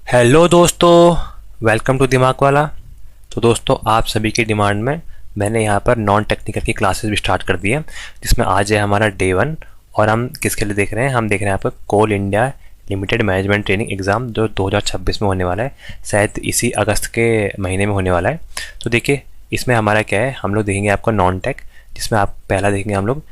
Hello दोस्तों, welcome to दिमाग वाला। तो दोस्तों, आप सभी की डिमांड में मैंने यहाँ पर नॉन टेक्निकल की क्लासेस भी स्टार्ट कर दी है, जिसमें आज है हमारा डे 1। और हम किसके लिए देख रहे हैं? हम देख रहे हैं यहाँ पर Coal India Limited management training exam जो 2026 में होने वाला है, शायद इसी अगस्त के महीने में होने वाला है। तो देखिए, इसमें हमारा क्या है, हम लोग देखेंगे आपको नॉन टेक, जिसमें आप पहला देखेंगे हम लोग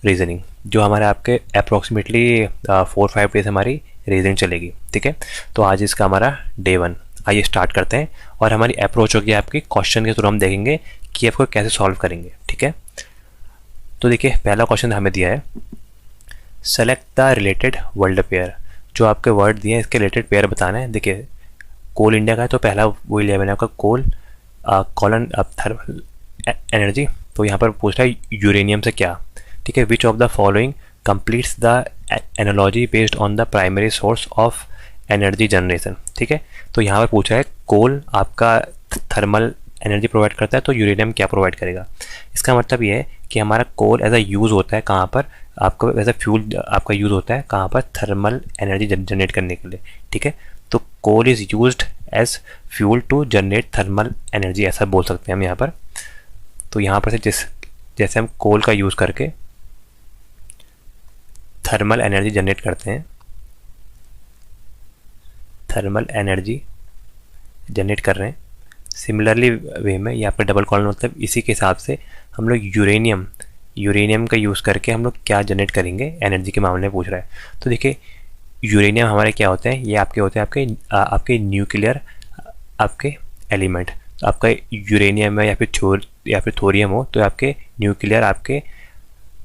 रीजनिंग, जो हमारे आपके अप्रोक्सीमेटली 4-5 डेज हमारी रीजनिंग चलेगी। ठीक है, तो आज इसका हमारा डे 1। आइए स्टार्ट करते हैं। और हमारी अप्रोच होगी आपकी क्वेश्चन के थ्रू, हम देखेंगे कि आपको कैसे सॉल्व करेंगे। ठीक है, तो देखिए पहला क्वेश्चन हमें दिया है, select the related world pair. जो आपके वर्ड दिए हैं इसके रिलेटेड पेयर बताना है। देखिए, कोल इंडिया का है तो पहला वही लिया मैंने आपका, कोल कॉलन थर्मल एनर्जी। तो यहाँ पर पूछ रहा है यूरेनियम से क्या। ठीक है, विच of the following completes the analogy based on the primary source of energy generation. ठीक है, तो यहाँ पर पूछा है कोल आपका थर्मल एनर्जी प्रोवाइड करता है, तो यूरेनियम क्या प्रोवाइड करेगा। इसका मतलब ये है कि हमारा कोल एज अ यूज़ होता है कहाँ पर, आपका एज अ फ्यूल आपका यूज़ होता है कहाँ पर, थर्मल एनर्जी जनरेट करने के लिए। ठीक है, तो coal is used as fuel to generate thermal energy, ऐसा बोल सकते हैं हम यहाँ पर। तो यहाँ पर से जैसे हम कोल का यूज़ करके थर्मल एनर्जी जनरेट करते हैं, थर्मल एनर्जी जनरेट कर रहे हैं, सिमिलरली वे में ये आपका डबल कॉलन, मतलब इसी के हिसाब से हम लोग यूरेनियम का यूज़ करके हम लोग क्या जनरेट करेंगे एनर्जी के मामले में पूछ रहा है। तो देखिए, यूरेनियम हमारे क्या होते हैं, ये आपके होते हैं आपके न्यूक्लियर आपके एलिमेंट। तो आपका यूरेनियम है या फिर थोरियम हो, तो आपके न्यूक्लियर आपके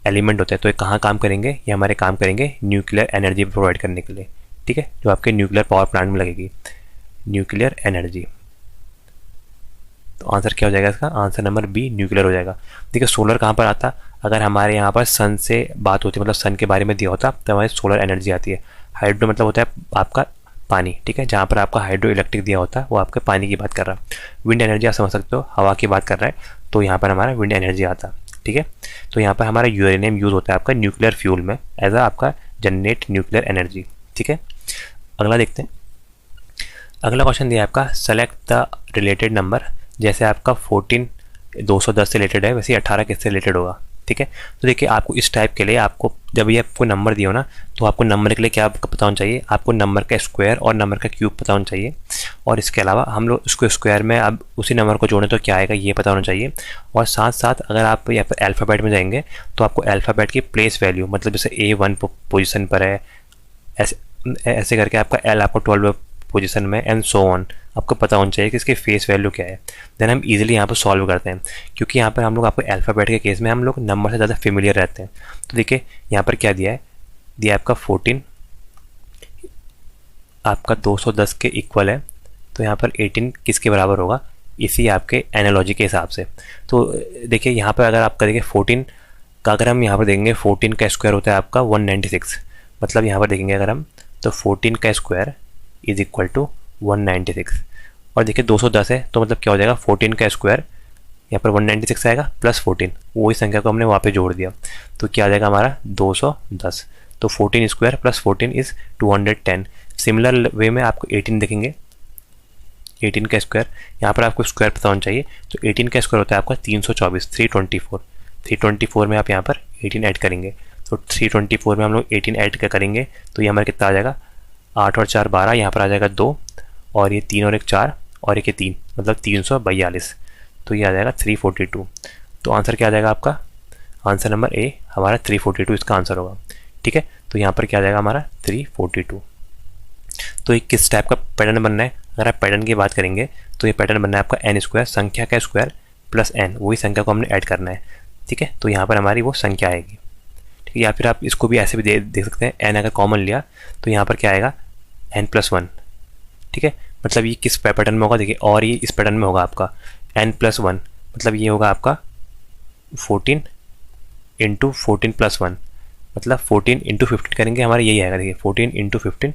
एलिमेंट होते हैं। तो ये कहाँ काम करेंगे, ये हमारे काम करेंगे न्यूक्लियर एनर्जी प्रोवाइड करने के लिए। ठीक है, जो आपके न्यूक्लियर पावर प्लांट में लगेगी, न्यूक्लियर एनर्जी। तो आंसर क्या हो जाएगा इसका? आंसर नंबर बी, न्यूक्लियर हो जाएगा। देखिए, सोलर कहाँ पर आता? अगर हमारे यहाँ पर सन से बात होती है, मतलब सन के बारे में दिया होता, तो हमारी सोलर एनर्जी आती है। हाइड्रो मतलब होता है आपका पानी। ठीक है, जहाँ पर आपका हाइड्रो इलेक्ट्रिक दिया होता है वो आपके पानी की बात कर रहा है। विंड एनर्जी आप समझ सकते हो, हवा की बात कर रहा है, तो यहाँ पर हमारा विंड एनर्जी आता। ठीक है, तो यहाँ पर हमारा यूरेनियम यूज़ होता है आपका न्यूक्लियर फ्यूल में एज आ आपका जनरेट न्यूक्लियर एनर्जी। ठीक है, अगला देखते हैं। अगला क्वेश्चन दिया है आपका, सेलेक्ट द रिलेटेड नंबर। जैसे आपका 14 210 से रिलेटेड है, वैसे 18 किससे रिलेटेड होगा। ठीक है, तो देखिए, आपको इस टाइप के लिए आपको जब ये आपको नंबर दिया हो ना, तो आपको नंबर के लिए क्या पता होना चाहिए, आपको नंबर का स्क्वायर और नंबर का क्यूब पता होना चाहिए। और इसके अलावा हम लोग उसको स्क्वायर में अब उसी नंबर को जोड़ें तो क्या आएगा ये पता होना चाहिए। और साथ साथ अगर आप यहाँ पर अल्फ़ाबेट में जाएंगे तो आपको अल्फ़ाबेट की प्लेस वैल्यू, मतलब जैसे A1 पोजीशन पर है, ऐसे ऐसे करके आपका L आपको 12 पोजीशन में, एंड सो ऑन, आपको पता होना चाहिए कि इसकी फेस वैल्यू क्या है। देन हम इजीली यहाँ पर सॉल्व करते हैं, क्योंकि यहाँ पर हम लोग आपको अल्फ़ाबेट के केस में हम लोग नंबर से ज़्यादा फेमिलियर रहते हैं। तो देखिए, यहाँ पर क्या दिया है, दिया आपका 14 आपका 210 के इक्वल है, तो यहाँ पर 18 किसके बराबर होगा, इसी आपके एनालॉजी के हिसाब से। तो देखिए, यहाँ पर अगर आपका देखिए 14 का अगर हम यहाँ पर देखेंगे, 14 का स्क्वायर होता है आपका 196, मतलब यहाँ पर देखेंगे अगर हम, तो 14 का स्क्वायर इज इक्वल टू 196। और देखिए 210 है, तो मतलब क्या हो जाएगा, 14 का स्क्वायर यहाँ पर 196 आएगा प्लस 14, वही संख्या को हमने वहाँ पे जोड़ दिया, तो क्या आ जाएगा हमारा 210। तो 14 square plus 14 is 210। Similar way में आपको 18 देखेंगे, 18 का स्क्वायर, यहाँ पर आपको स्क्वायर पता होना चाहिए, तो 18 का स्क्वायर होता है आपका 324, 324 में आप यहाँ पर 18 ऐड करेंगे, तो 324 में हम लोग 18 ऐड करेंगे, तो ये हमारा कितना आ जाएगा, 8 और 4 12, यहाँ पर आ जाएगा 2, और ये 3 और 1 4, और एक 3, मतलब 342, तो ये आ जाएगा 342। तो आंसर क्या आ जाएगा आपका, आंसर नंबर ए हमारा 342 इसका आंसर होगा। ठीक है, तो यहाँ पर क्या आ जाएगा हमारा 342। तो ये किस टाइप का पैटर्न बनना है, अगर आप पैटर्न की बात करेंगे तो ये पैटर्न बनना है आपका एन स्क्वायर, संख्या का स्क्वायर प्लस एन, वही संख्या को हमने ऐड करना है। ठीक है, तो यहाँ पर हमारी वो संख्या आएगी। ठीक है, या फिर आप इसको भी ऐसे भी देख सकते हैं, एन अगर कॉमन लिया तो यहाँ पर क्या आएगा, n+1। ठीक है, मतलब ये किस पैटर्न में होगा, देखिए, और ये इस पैटर्न में होगा आपका n+1, मतलब ये होगा आपका 14 × 14+1, मतलब 14 × 15 करेंगे, हमारा यही आएगा। देखिए 14 × 15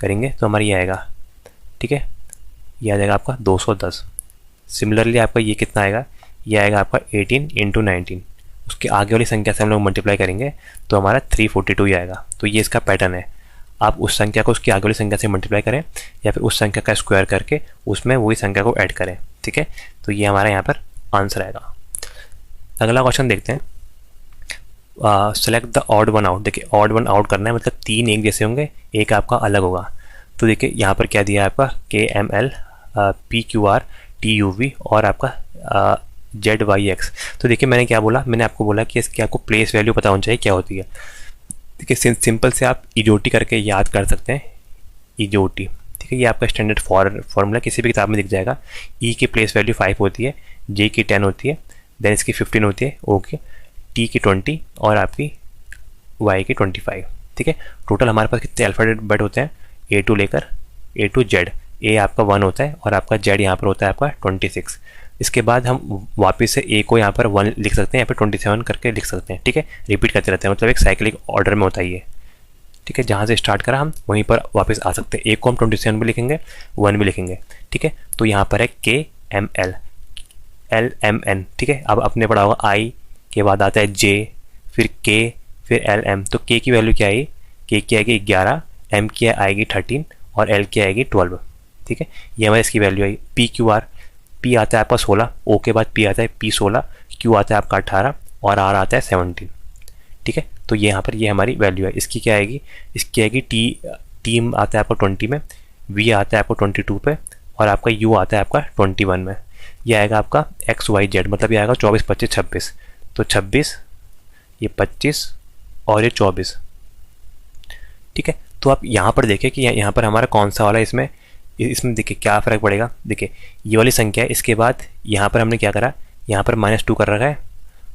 करेंगे तो हमारा ये आएगा। ठीक है, ये आ जाएगा आपका 210। सिमिलरली आपका ये कितना आएगा, ये आएगा आपका 18 × 19, उसके आगे वाली संख्या से हम लोग मल्टीप्लाई करेंगे तो हमारा 342 ही आएगा। तो ये इसका पैटर्न है। आप उस संख्या को उसकी आगे वाली संख्या से मल्टीप्लाई करें या फिर उस संख्या का स्क्वायर करके उसमें वही संख्या को ऐड करें। ठीक है, तो ये हमारा यहाँ पर आंसर आएगा। अगला क्वेश्चन देखते हैं, select the odd one out. देखिए ऑड वन आउट करना है, मतलब 3 एक जैसे होंगे, एक आपका अलग होगा। तो देखिए यहाँ पर क्या दिया है आपका KML PQR TUV और आपका ZYX। तो देखिए मैंने क्या बोला, मैंने आपको बोला कि इसकी आपको प्लेस वैल्यू पता होनी चाहिए क्या होती है। देखिए सिंपल से आप इजोटी करके याद कर सकते हैं, इजोटी। ठीक है, ये आपका स्टैंडर्ड फॉर्मूला किसी भी किताब में दिख जाएगा। ई की प्लेस वैल्यू 5 होती है, जे की 10 होती है, देन इसकी 15 होती है, ओके, टी की 20 और आपकी वाई की 25। ठीक है, टोटल हमारे पास कितने अल्फ़ाबेट होते हैं, ए टू लेकर ए टू जेड। ए आपका 1 होता है और आपका जेड यहाँ पर होता है आपका 26। इसके बाद हम वापस से ए को यहाँ पर 1 लिख सकते हैं, यहाँ पर 27 करके लिख सकते हैं। ठीक है, रिपीट करते रहते हैं, मतलब एक साइक्लिक ऑर्डर में होता है ये। ठीक है, जहाँ से स्टार्ट करा हम वहीं पर वापस आ सकते हैं। ए को हम 27 भी लिखेंगे, 1 भी लिखेंगे। ठीक है, तो यहाँ पर है KML LMN। ठीक है, अब अपने पढ़ा होगा आई के बाद आता है J, फिर K, फिर LM। तो K की वैल्यू क्या आएगी, K की आएगी 11, M की आएगी 13 और L की आएगी 12। ठीक है, ये हमारी इसकी वैल्यू आई। PQR, P आता है आपका 16, O के बाद P आता है P16, Q आता है आपका 18 और R आता है 17। ठीक है, तो ये यहाँ पर ये हमारी वैल्यू है। इसकी क्या आएगी, इसकी आएगी T आता है आपको 20 में, V आता है आपको 22 पे और आपका U आता है आपका 21 में। ये आएगा आपका XYZ, मतलब ये आएगा 24, 25, 26। तो 26, ये 25 और ये 24। ठीक है, तो आप यहाँ पर देखें कि यहाँ पर हमारा कौन सा वाला इसमें देखिए क्या फ़र्क पड़ेगा। देखिए ये वाली संख्या है, इसके बाद यहाँ पर हमने क्या करा, यहाँ पर -2 कर रखा है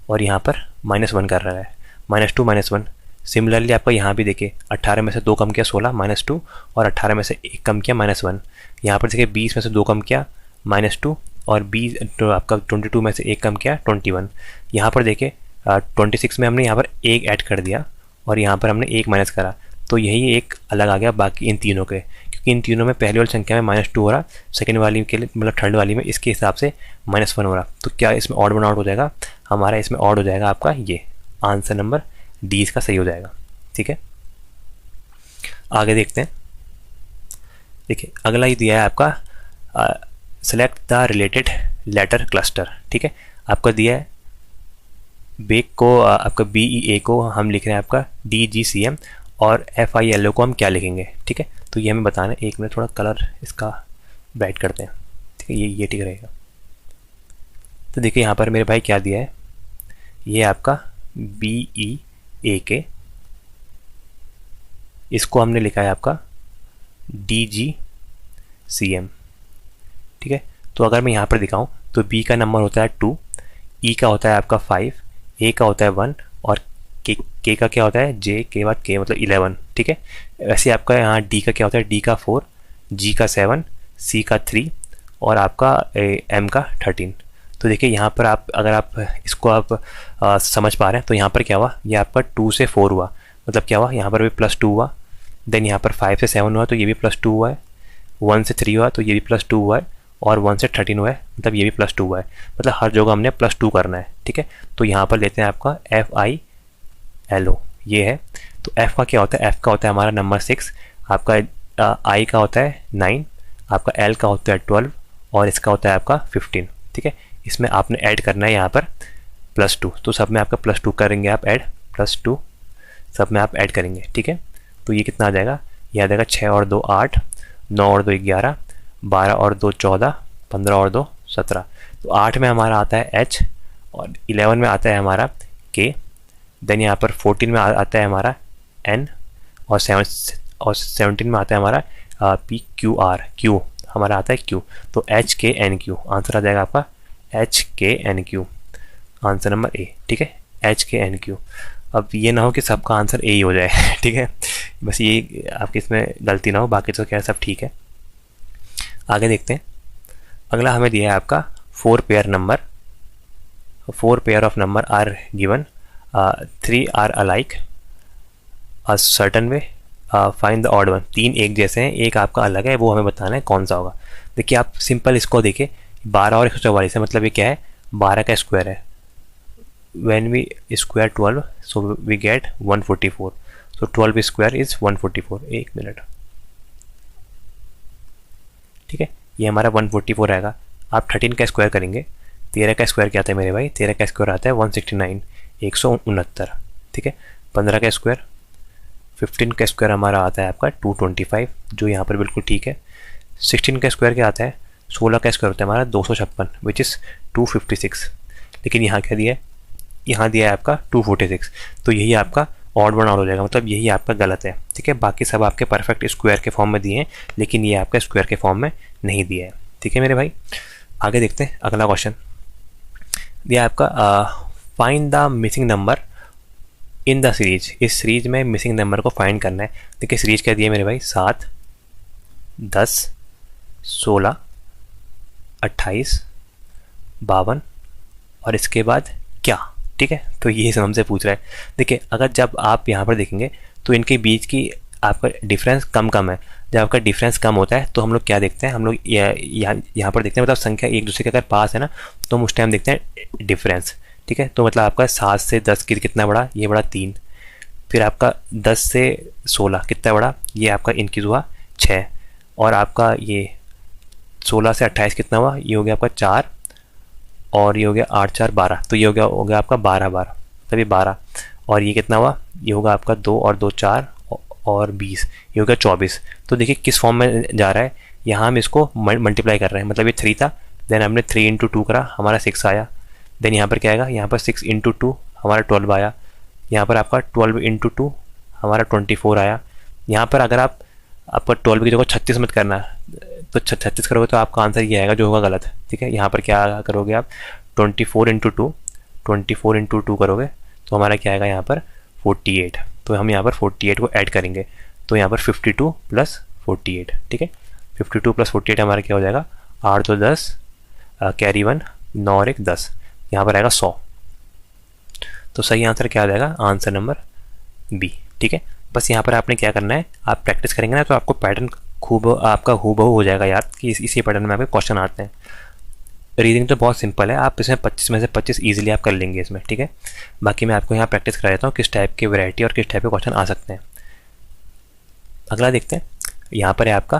और यहाँ पर -1 कर रहा है, -2 -1। सिमिलरली आपका यहाँ भी देखिए 18 में से 2 कम किया 16 -2 और 18 में से 1 कम किया -1। यहाँ पर देखिए 20 में से 2 कम किया -2 और 20 तो आपका 22 में से 1 कम किया 21। यहाँ पर देखिए 26 में हमने यहाँ पर 1 ऐड कर दिया और यहाँ पर हमने 1 माइनस करा, तो यही एक अलग आ गया बाकी इन तीनों के, क्योंकि इन तीनों में पहली वाली संख्या में -2 हो रहा, सेकंड वाली के लिए मतलब थर्ड वाली में इसके हिसाब से -1 हो रहा। तो क्या इसमें ऑड वन आउट हो जाएगा हमारा, इसमें ऑड हो जाएगा आपका ये आंसर नंबर डी इसका सही हो जाएगा। ठीक है, आगे देखते हैं। देखिए अगला ही दिया है आपका select the related letter cluster. ठीक है, आपका दिया है बेक को, आपका BEA को हम लिख रहे हैं आपका DGCM और FILO को हम क्या लिखेंगे। ठीक है, तो ये हमें बताना है। 1 मिनट थोड़ा कलर इसका ब्राइट करते हैं। ठीक है, ये ठीक रहेगा। तो देखिए यहाँ पर मेरे भाई क्या दिया है, ये आपका BEAK, इसको हमने लिखा है आपका DGCM। ठीक है, तो अगर मैं यहाँ पर दिखाऊं तो B का नंबर होता है 2, E का होता है आपका 5, A का होता है 1 और K का क्या होता है, J के बाद K मतलब 11। ठीक है, वैसे आपका यहाँ D का क्या होता है, D का 4, G का 7, C का 3 और आपका M का 13। तो देखिए यहाँ पर आप अगर आप इसको आप समझ पा रहे हैं तो यहाँ पर क्या हुआ, ये आपका 2 से 4 हुआ, मतलब क्या हुआ, यहाँ पर भी +2 हुआ, देन यहाँ पर 5 से 7 हुआ तो ये भी +2 हुआ है, 1 से 3 हुआ तो ये भी +2 हुआ है और 1 से 13 हुआ है मतलब ये भी +2 हुआ है, मतलब हर जगह हमने +2 करना है। ठीक है, तो यहाँ पर लेते हैं आपका FILO, ये है। तो F का क्या होता है, F का होता है हमारा नंबर 6, आपका I का होता है 9, आपका L का होता है 12 और इसका होता है आपका 15। ठीक है, इसमें आपने ऐड करना है यहाँ पर +2, तो सब में आपका +2 करेंगे आप ऐड, +2 सब में आप ऐड करेंगे। ठीक है, तो ये कितना आ जाएगा, ये आ जाएगा 6 और 2 8, 9 और 2 11, 12 और 2 14, 15 और 2 17। तो 8 में हमारा आता है H और 11 में आता है हमारा K, देन यहाँ पर 14 में आता है हमारा N और 17 में आता है हमारा PQR, Q हमारा आता है Q। तो HKNQ आंसर आ जाएगा आपका HKNQ, आंसर नंबर A। ठीक है, HKNQ। अब ये ना हो कि सबका आंसर A ही हो जाए। ठीक है, बस ये आपकी इसमें गलती ना हो, बाकी तो क्या सब ठीक है। आगे देखते हैं। अगला हमें दिया है आपका 4 pair number, 4 pair of number are given, 3 are alike a certain way, find the odd one. 3 एक जैसे हैं, एक आपका अलग है, वो हमें बताना है कौन सा होगा। देखिए आप सिंपल इसको देखिए, 12 और 144 है, मतलब ये क्या है, 12 का स्क्वायर है। When we square 12 so we get 144। तो तो 12 स्क्वायर इज़ 144। एक मिनट, ठीक है, ये हमारा 144 आएगा। आप 13 का स्क्वायर करेंगे, 13 का स्क्वायर क्या आता है मेरे भाई, 13 का स्क्वायर आता है 169, 169, ठीक है। 15 का स्क्वायर, 15 का स्क्वायर हमारा आता है आपका 225, जो यहाँ पर बिल्कुल ठीक है। 16 का स्क्वायर क्या आता है, 16 का स्क्वायर होता है हमारा 256, विच इज़ 256। लेकिन यहाँ क्या दिया है, यहाँ दिया है आपका 246, तो यही आपका ऑड वन आउट हो जाएगा, मतलब यही आपका गलत है, ठीक है। बाकी सब आपके परफेक्ट स्क्वायर के फॉर्म में दिए हैं, लेकिन ये आपका स्क्वायर के फॉर्म में नहीं दिया है, ठीक है मेरे भाई। आगे देखते हैं अगला क्वेश्चन दिया आपका, find the missing number in the series. इस सीरीज में मिसिंग नंबर को फाइंड करना है। देखिए सीरीज क्या दिया मेरे भाई, 7, 10, 16, 28, 52 और इसके बाद क्या, ठीक है। तो ये हमसे पूछ रहा है। देखिए अगर जब आप यहाँ पर देखेंगे तो इनके बीच की आपका डिफरेंस कम है। जब आपका डिफरेंस कम होता है तो हम लोग क्या देखते हैं, हम लोग यहाँ पर देखते हैं, मतलब संख्या एक दूसरे के अगर पास है ना तो हम उस टाइम देखते हैं डिफरेंस, ठीक है। तो मतलब आपका 7 से 10 कितना बड़ा, ये बड़ा 3। फिर आपका 10 से 16 कितना बड़ा, ये आपका इंक्रीज हुआ 6। और आपका ये 16 से 28 कितना हुआ, ये हो गया आपका 4, और ये हो गया 8, 4, 12, तो ये हो गया आपका 12, 12 तभी 12। और ये कितना हुआ, ये होगा आपका 2 और 2 4 और 20, ये हो गया 24। तो देखिए किस फॉर्म में जा रहा है, यहाँ हम इसको मल्टीप्लाई कर रहे हैं, मतलब ये 3 था, देन हमने 3 इंटू 2 करा, हमारा 6 आया। देन यहाँ पर क्या आएगा, यहाँ पर 6 इंटू 2 हमारा 12 आया। यहाँ पर आपका 12 इंटू 2 हमारा 24 आया। यहाँ पर अगर आपका 12 की जगह 36 मत करना, तो 36 करोगे तो आपका आंसर ये आएगा जो होगा गलत, ठीक है। यहाँ पर क्या करोगे आप, 24 इंटू 2, 24 इंटू 2 करोगे तो हमारा क्या आएगा यहाँ पर 48। तो हम यहाँ पर 48 को ऐड करेंगे, तो यहाँ पर 52 प्लस 48, ठीक है। 52 प्लस 48 हमारा क्या हो जाएगा, 8 तो 10, कैरी 1, 9 और 1 10, यहाँ पर आएगा 100। तो सही आंसर क्या आ जाएगा, आंसर नंबर बी, ठीक है। बस यहाँ पर आपने क्या करना है, आप प्रैक्टिस करेंगे ना तो आपको पैटर्न खूब आपका हूबहू हो जाएगा याद कि इसी पैटर्न में आपके क्वेश्चन आते हैं। रीजनिंग तो बहुत सिंपल है, आप इसमें 25 में से 25 ईजिली आप कर लेंगे इसमें, ठीक है। बाकी मैं आपको यहाँ प्रैक्टिस करा देता हूँ किस टाइप की वैरायटी और किस टाइप के क्वेश्चन आ सकते हैं। अगला देखते हैं, यहाँ पर है आपका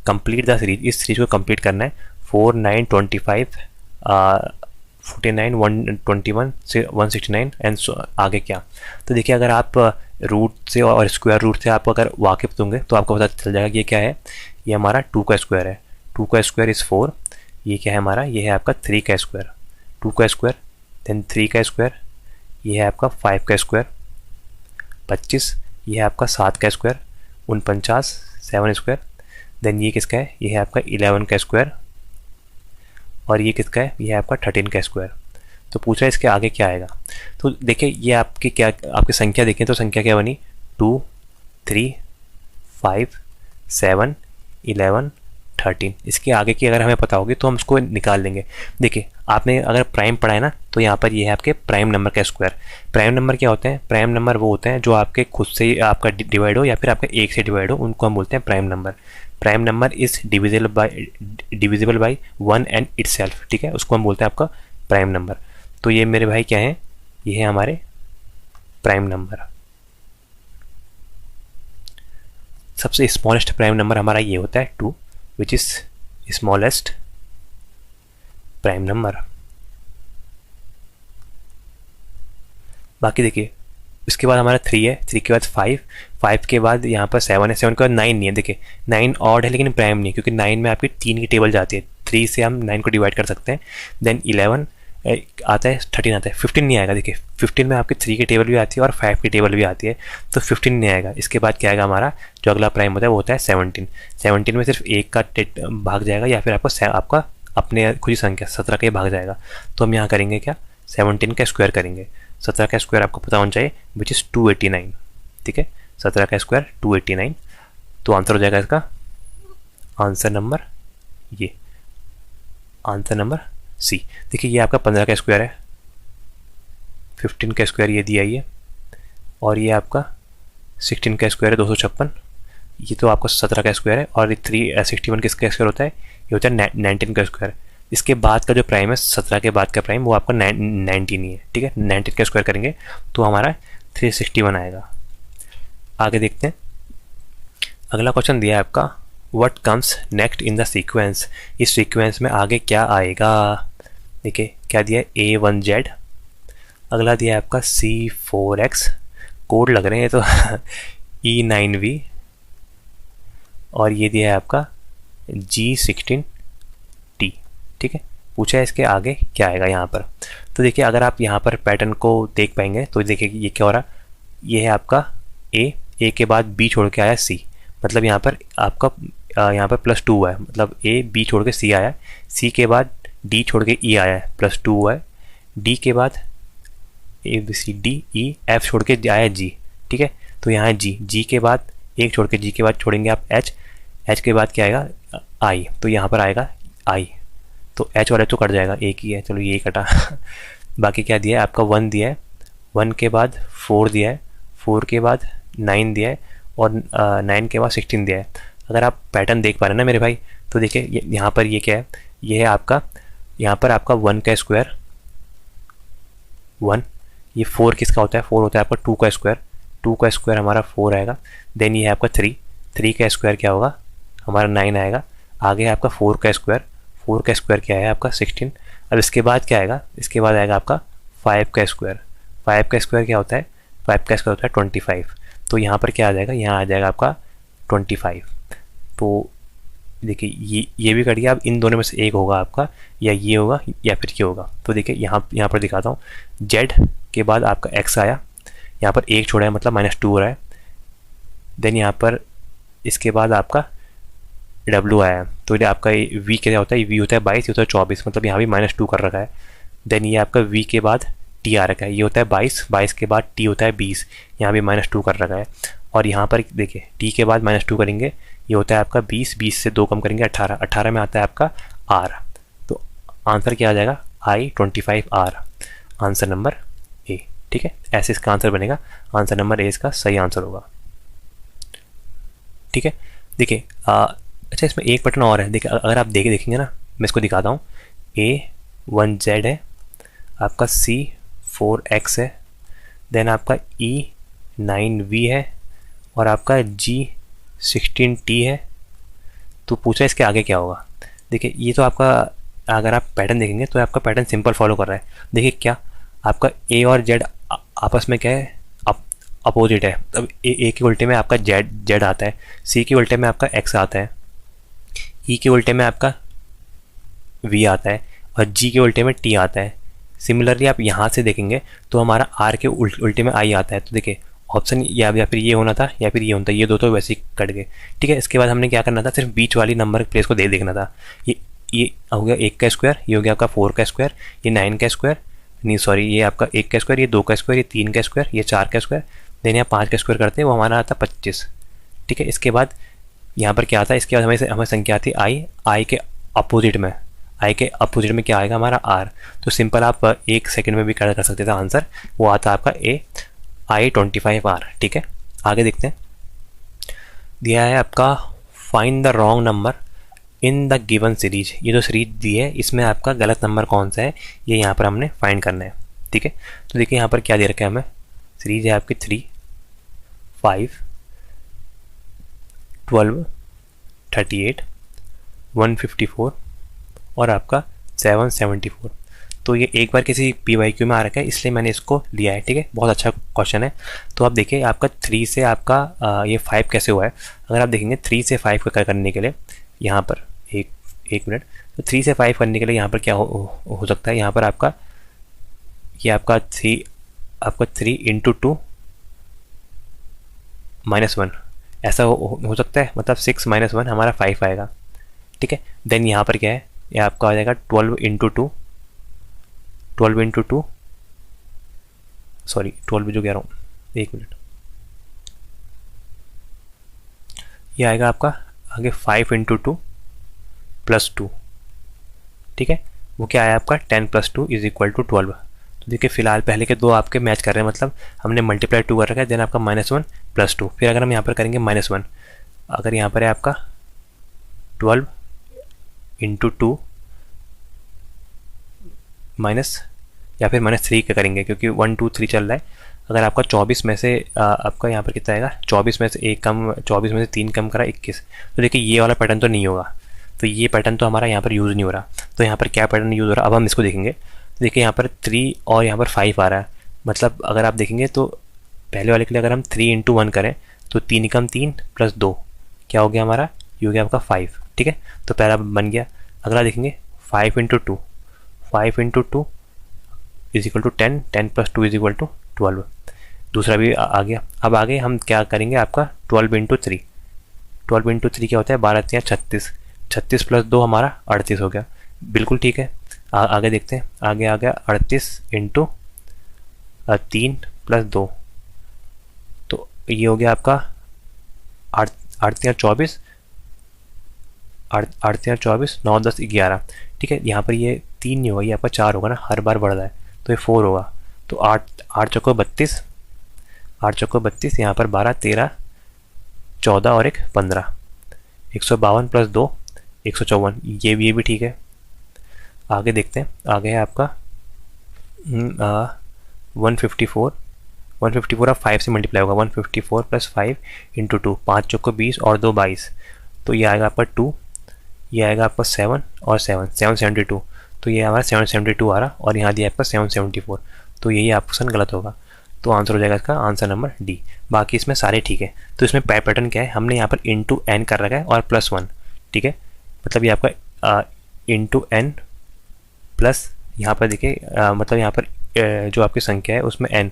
कंप्लीट द सीरीज। इस सीरीज को कंप्लीट करना है, 4, 9, 25, 49, 121 से 169 एंड आगे क्या। तो देखिए अगर आप रूट से और स्क्वायर रूट से आप अगर वाकिफ होंगे तो आपको पता चल जाएगा कि ये क्या है, ये हमारा 2 का स्क्वायर है, 2 का स्क्वायर इज़ 4। ये क्या है हमारा, ये है आपका 3 का स्क्वायर, 2 का स्क्वायर, देन 3 का स्क्वायर, ये है आपका 5 का स्क्वायर, 25, ये है आपका 7 का स्क्वायर, 49, 7 स्क्वायर, देन ये किसका है, ये है आपका 11 का स्क्वायर, और ये किसका है, ये है आपका 13 का स्क्वायर। तो पूछ रहा है इसके आगे क्या आएगा। तो देखिए ये आपकी क्या, आपकी संख्या देखें तो संख्या क्या बनी, 2, 3, 5, 7, 11, 13। इसके आगे की अगर हमें पता होगी तो हम उसको निकाल लेंगे। देखिए आपने अगर प्राइम पढ़ा है ना तो यहाँ पर ये है आपके प्राइम नंबर का स्क्वायर। प्राइम नंबर क्या होते हैं, प्राइम नंबर वो होते हैं जो आपके खुद से आपका डिवाइड हो या फिर आपका एक से डिवाइड हो, उनको हम बोलते हैं prime number. Prime number is divisible by 1 and itself, ठीक है, उसको हम बोलते हैं आपका प्राइम नंबर। तो ये मेरे भाई क्या है, ये है हमारे प्राइम नंबर। सबसे स्मॉलेस्ट प्राइम नंबर हमारा ये होता है 2, which is smallest prime number. बाकी देखिए इसके बाद हमारा 3 है, 3 के बाद 5, 5 के बाद यहाँ पर 7 है, 7 के बाद 9 नहीं है। देखिए 9 ऑड है लेकिन प्राइम नहीं, क्योंकि 9 में आपकी 3 की टेबल जाती है, 3 से हम 9 को डिवाइड कर सकते हैं। देन 11 आता है, 13 आता है, 15 नहीं आएगा। देखिए 15 में आपकी 3 की टेबल भी आती है और 5 की टेबल भी आती है, तो 15 नहीं आएगा। इसके बाद क्या आएगा हमारा, जो अगला प्राइम होता है वो होता है 17। 17 में सिर्फ एक का भाग जाएगा या फिर आपका अपने खुद ही संख्या 17 का ही भाग जाएगा। तो हम यहाँ करेंगे क्या, 17 का स्क्वायर करेंगे। 17 का स्क्वायर आपको पता होना चाहिए, विच इज़ 289, ठीक है। 17 का स्क्वायर 289, तो आंसर हो जाएगा इसका आंसर नंबर, ये आंसर नंबर सी। देखिए ये आपका 15 का स्क्वायर है, 15 का स्क्वायर ये दिया ये, और ये आपका 16 का स्क्वायर है 256, ये तो आपका 17 का स्क्वायर है, और 361 किसका स्क्वायर होता है, ये होता है 19 का स्क्वायर। इसके बाद का जो प्राइम है 17 के बाद का प्राइम वो आपका 19 ही है, ठीक है। 19 का स्क्वायर करेंगे तो हमारा 361 आएगा। आगे देखते हैं। अगला क्वेश्चन दिया है आपका, what comes next in the sequence, इस सीक्वेंस में आगे क्या आएगा। देखिए क्या दिया है, A1Z, अगला दिया है आपका C4X, कोड लग रहे हैं तो E9V, और ये दिया है आपका G16T। ठीक है, पूछा है इसके आगे क्या आएगा यहाँ पर। तो देखिए अगर आप यहाँ पर पैटर्न को देख पाएंगे तो देखिए ये क्या हो रहा, ये है आपका A के बाद B छोड़ के आया C, मतलब यहाँ पर आपका यहाँ पर +2 हुआ है, मतलब A B छोड़ के C आया है, C के बाद D छोड़ के E आया है, +2 हुआ है, D के बाद ABCDE F छोड़ के आया G। ठीक है, तो यहाँ है G के बाद एक छोड़ के G के बाद छोड़ेंगे आप H के बाद क्या आएगा I, तो यहाँ पर आएगा I, तो H और H तो कट जाएगा, एक ही है, चलो ये कटा बाकी क्या दिया है आपका 1 दिया है, 1 के बाद 4 दिया है, 4 के बाद 9 दिया है, और 9 के बाद 16 दिया है। अगर आप पैटर्न देख पा रहे हैं ना मेरे भाई, तो देखिए यहाँ पर ये क्या है, ये है आपका, यहाँ पर आपका 1 का स्क्वायर 1, ये 4 किसका होता है, 4 होता है आपका 2 का स्क्वायर, 2 का स्क्वायर हमारा 4 आएगा, देन ये है आपका 3 का स्क्वायर क्या होगा हमारा 9 आएगा, आगे है आपका 4 का स्क्वायर, 4 का स्क्वायर क्या है आपका 16। अब इसके बाद क्या आएगा, इसके बाद आएगा आपका 5 का स्क्वायर, 5 का स्क्वायर क्या होता है, 5 का स्क्वायर होता है 25, तो यहाँ पर क्या आ जाएगा, यहाँ आ जाएगा आपका 25। तो देखिए ये भी कट गया, अब इन दोनों में से एक होगा आपका, या ये होगा या फिर ये होगा। तो देखिए यहाँ पर दिखाता हूँ, Z के बाद आपका X आया, यहाँ पर एक छोड़ा है मतलब -2 हो रहा है, देन यहाँ पर इसके बाद आपका W आया, तो ये आपका V क्या होता है, V होता है 22, ये होता है 24, मतलब यहाँ भी -2 कर रखा है। देन ये आपका V के बाद T आ रखा है, ये होता है 22, 22 के बाद T होता है 20, यहाँ भी -2 कर रखा है। और यहाँ पर देखिए T के बाद -2 करेंगे, ये होता है आपका 20, 20 से 2 कम करेंगे 18, 18 में आता है आपका R, तो आंसर क्या आ जाएगा I25R, आंसर नंबर A। ठीक है, ऐसे इसका आंसर बनेगा, आंसर नंबर A इसका सही आंसर होगा। ठीक है, देखिए अच्छा इसमें एक पैटर्न और है, देखिए अगर आप देखेंगे ना, मैं इसको दिखाता हूँ, A1Z है, आपका C4X है, देन आपका E9V है, और आपका G16T है। तो पूछा इसके आगे क्या होगा। देखिए ये तो आपका, अगर आप पैटर्न देखेंगे तो आपका पैटर्न सिंपल फॉलो कर रहा है। देखिए क्या आपका A और Z आपस में क्या है, अपोजिट है, तब A के उल्टे में आपका Z आता है, C के उल्टे में आपका X आता है, E के उल्टे में आपका V आता है, और G के उल्टे में T आता है। सिमिलरली आप यहाँ से देखेंगे तो हमारा R के उल्टे में I आता है। तो देखिए ऑप्शन या फिर ये होना था या फिर ये होना था, ये दो तो वैसे ही कट गए। ठीक है, इसके बाद हमने क्या करना था, सिर्फ बीच वाली नंबर प्लेस को देखना था। ये हो गया 1 का स्क्वायर, ये हो गया आपका 4 का स्क्वायर, ये 9 का स्क्वायर, नहीं सॉरी ये आपका 1 का स्क्वायर, ये 2 का स्क्वायर, ये 3 का स्क्वायर, ये 4 का स्क्वायर, देन यहाँ 5 का स्क्वायर करते हैं, वो हमारा आता 25। ठीक है, इसके बाद यहाँ पर क्या आता है, इसके बाद हमें संख्या आती है आई के अपोजिट में, आई के अपोजिट में क्या आएगा हमारा R। तो सिंपल आप 1 सेकंड में भी कर सकते थे आंसर, वो आता आपका I25R। ठीक है, आगे देखते हैं। दिया है आपका find the wrong number in the given series, ये जो सीरीज दी है इसमें आपका गलत नंबर कौन सा है, ये यहाँ पर हमने फाइंड करना है। ठीक है, तो देखिए यहाँ पर क्या दे रखा है हमें, सीरीज है आपकी 3, 5, 12, 38, 154 और आपका 774। तो ये एक बार किसी PYQ में आ रखा है, इसलिए मैंने इसको लिया है। ठीक है, बहुत अच्छा क्वेश्चन है। तो आप देखिए आपका 3 से आपका ये 5 कैसे हुआ है। अगर आप देखेंगे 3 से 5 का करने के लिए यहाँ पर एक मिनट, तो 3 से 5 करने के लिए यहाँ पर क्या हो सकता है, यहाँ पर आपका ये आपका 3 इंटू 2 -1 ऐसा हो सकता है, मतलब 6 - 1 हमारा 5 आएगा। ठीक है, देन यहाँ पर क्या है, ये आपका आ जाएगा 12 इंटू 2 सॉरी 12 जो कह रहा हूँ, एक मिनट, ये आएगा आपका आगे 5 इंटू 2 + 2। ठीक है, वो क्या आया आपका 10 + 2 = 12। तो देखिए फिलहाल पहले के दो आपके मैच कर रहे हैं, मतलब हमने मल्टीप्लाई 2 कर रखा है, देन आपका -1 + 2। फिर अगर हम यहाँ पर करेंगे -1, अगर यहाँ पर है आपका 12 इंटू 2 माइनस या फिर -3 का करेंगे, क्योंकि 1 2 3 चल रहा है। अगर आपका 24 में से आपका यहाँ पर कितना आएगा, 24 में से एक कम, 24 में से 3 कम करा 21, तो देखिए ये वाला पैटर्न तो नहीं होगा, तो ये पैटर्न तो हमारा यहाँ पर यूज़ नहीं हो रहा। तो यहाँ पर क्या पैटर्न यूज़ हो रहा है, अब हम इसको देखेंगे। तो देखिए यहाँ पर 3 और यहाँ पर 5 आ रहा है, मतलब अगर आप देखेंगे तो पहले वाले के लिए अगर हम 3 इंटू 1 करें तो 3 कम 3 प्लस 2 क्या हो गया हमारा, ये हो गया आपका 5। ठीक है, तो पहला बन गया। अगला देखेंगे 5 into 2, 5 into 2 is equal to 10, 10 plus 2 is equal to 12। दूसरा भी आ गया। अब आगे हम क्या करेंगे, आपका 12 इंटू 3, 12 इंटू 3 क्या होता है, 12 3 36, 36 प्लस 2 हमारा 38 हो गया। बिल्कुल ठीक है। आगे देखते हैं, आगे आ गया 38 इंटू 3 प्लस 2, तो ये हो गया आपका 8 3 24, 8 3 24, 9 10 11। ठीक है, यहाँ पर ये 3 नहीं होगा, ये आपका 4 होगा ना, हर बार बढ़ रहा है, तो ये 4 होगा। तो 8 चौको 32, 8 चौको 32, यहाँ पर 12 13 14 और एक 15, 152 प्लस 2 154, ये भी ठीक है। आगे देखते हैं, आगे है आपका 154, 154 आप 5 से मल्टीप्लाई होगा, 154 प्लस 5 इंटू 2, 5 चौको 20 और 2 22, तो ये आएगा आपका 2, ये आएगा आपका 7 और 7 772, तो ये हमारा 772 आ रहा, और यहाँ दिया आपका 774, तो यही ऑप्शन गलत होगा। तो आंसर हो जाएगा इसका आंसर नंबर डी। बाकी इसमें सारे ठीक है। तो इसमें पैटर्न क्या है, हमने यहाँ पर इंटू एन कर रखा है और +1। ठीक है, मतलब ये आपका इंटू एन प्लस, यहाँ पर देखिए मतलब यहाँ पर जो आपकी संख्या है उसमें एन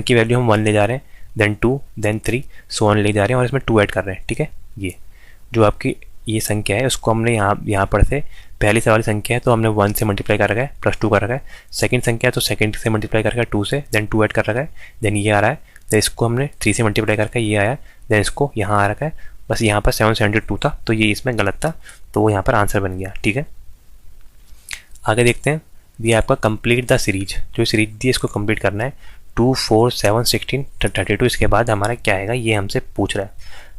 की वैल्यू हम 1 ले जा रहे हैं, देन 2 देन 3 सो ऑन ले जा रहे हैं, और इसमें 2 ऐड कर रहे हैं। ठीक है, ये जो आपकी ये संख्या है उसको हमने यहाँ पर से पहली से वाली संख्या है तो हमने 1 से मल्टीप्लाई कर रखा है, +2 कर रखा है। सेकंड संख्या है तो सेकंड से मल्टीप्लाई कर रखा है 2 से, देन 2 ऐड कर रखा है, देन ये आ रहा है, देन इसको हमने 3 से मल्टीप्लाई कर रखा है, ये आया, देन इसको यहाँ आ रखा है। बस यहाँ पर 772 था, तो ये इसमें गलत था, तो वो यहाँ पर आंसर बन गया। ठीक है, आगे देखते हैं। ये आपका कंप्लीट द सीरीज, जो सीरीज दी है इसको कंप्लीट करना है। 2 4 7 16 32, इसके बाद हमारा क्या आएगा ये हमसे पूछ रहा है।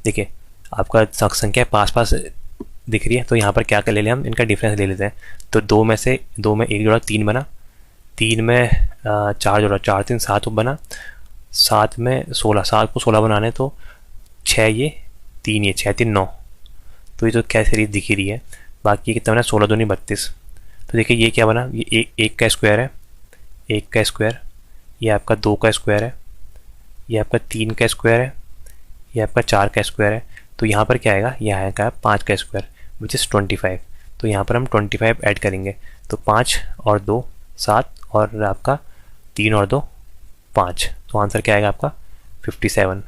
देखिए आपका संख्या पास पास दिख रही है, तो यहाँ पर क्या कर ले लें हम, इनका डिफरेंस ले लेते हैं। तो 2 में एक जोड़ा 3 बना, 3 में 4 जोड़ा 4 3 7 बना, 7 में 16, 7 को 16 बनाने तो 6 ये 3 ये 6 3 9, तो ये तो क्या सीरीज दिख ही रही है। बाकी कितना बना, 16 दूनी 32। तो देखिए ये क्या बना, ये एक का स्क्वायर है, 1 का स्क्वायर, ये आपका 2 का स्क्वायर है, ये आपका 3 का स्क्वायर है, ये आपका 4 का स्क्वायर है। तो यहाँ पर क्या आएगा, यहाँ आएगा 5 का स्क्वायर विच इज़ 25। तो यहाँ पर हम 25 ऐड करेंगे, तो 5 और 2 7 और आपका 3 और 2 5, तो आंसर क्या आएगा आपका 57।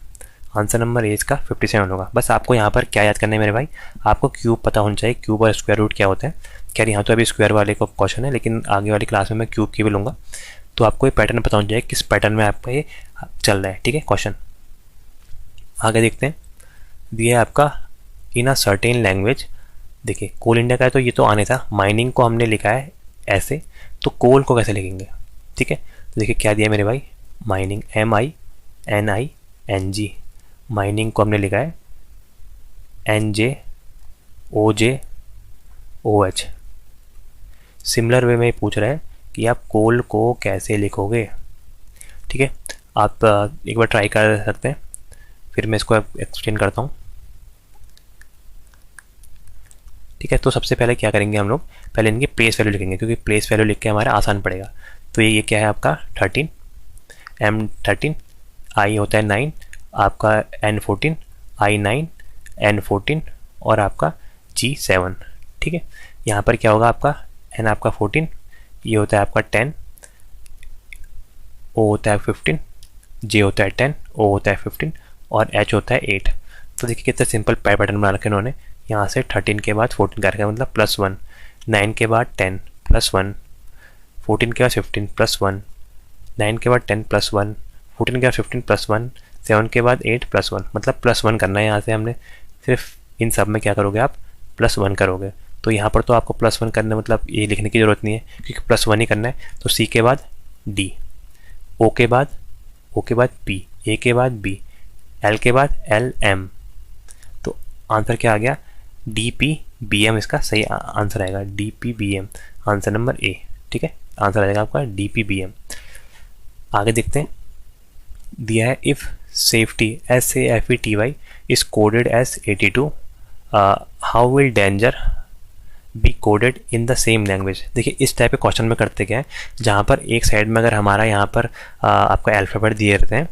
आंसर नंबर ए इसका 57 होगा। बस आपको यहाँ पर क्या याद करना है मेरे भाई, आपको क्यूब पता होना चाहिए, क्यूब और स्क्वायर रूट क्या होता है। खैर यहाँ तो अभी स्क्वायर वाले को क्वेश्चन है, लेकिन आगे वाली क्लास में मैं क्यूब की भी लूँगा। तो आपको ये पैटर्न पता होना चाहिए, किस पैटर्न में आपका ये चल रहा है। ठीक है, क्वेश्चन आगे देखते हैं। दिया है आपका इन अ सर्टेन लैंग्वेज। देखिए कोल इंडिया का है तो ये तो आने था, माइनिंग को हमने लिखा है ऐसे, तो कोल को कैसे लिखेंगे। ठीक है, तो देखिए क्या दिया मेरे भाई, माइनिंग MINING, माइनिंग को हमने लिखा है NJOJOH। सिमिलर वे में पूछ रहा है कि आप कोल को कैसे लिखोगे। ठीक है, आप एक बार ट्राई कर सकते हैं, फिर मैं इसको एक्सप्लेन करता हूँ। ठीक है, तो सबसे पहले क्या करेंगे हम लोग, पहले इनकी प्लेस वैल्यू लिखेंगे, क्योंकि प्लेस वैल्यू लिख के हमारा आसान पड़ेगा। तो ये क्या है आपका 13, M13, I होता है 9, आपका N14, I9, N14 और आपका G7। ठीक है, यहाँ पर क्या होगा आपका N आपका 14, ये होता है आपका 10, O होता है 15, J होता है 10, O होता है 15 और H होता है 8। तो देखिए कितना सिंपल पैटर्न बना रखे इन्होंने। यहाँ से 13 के बाद 14 कर रखा है, मतलब +1, 9 के बाद 10 +1, 14 के बाद 15 +1, 9 के बाद 10 +1, 14 के बाद 15 +1, 7 के बाद 8 +1, मतलब +1 करना है। यहाँ से हमने सिर्फ इन सब में क्या करोगे आप +1 करोगे। तो यहाँ पर तो आपको +1 करना मतलब ये लिखने की ज़रूरत नहीं है, क्योंकि +1 ही करना है। तो C के बाद D, O के बाद P, A के बाद B, L के बाद L, M। तो आंसर क्या आ गया, DPBM इसका सही आंसर आएगा, DPBM आंसर नंबर ए। ठीक है, आंसर आएगा आपका DPBM। आगे देखते हैं, दिया है if safety SAFETY is coded as 82, how will danger be coded in the same language. देखिए इस टाइप के क्वेश्चन में करते क्या है, जहाँ पर एक साइड में अगर हमारा यहाँ पर आपका अल्फ़ाबेट दिए रहते हैं,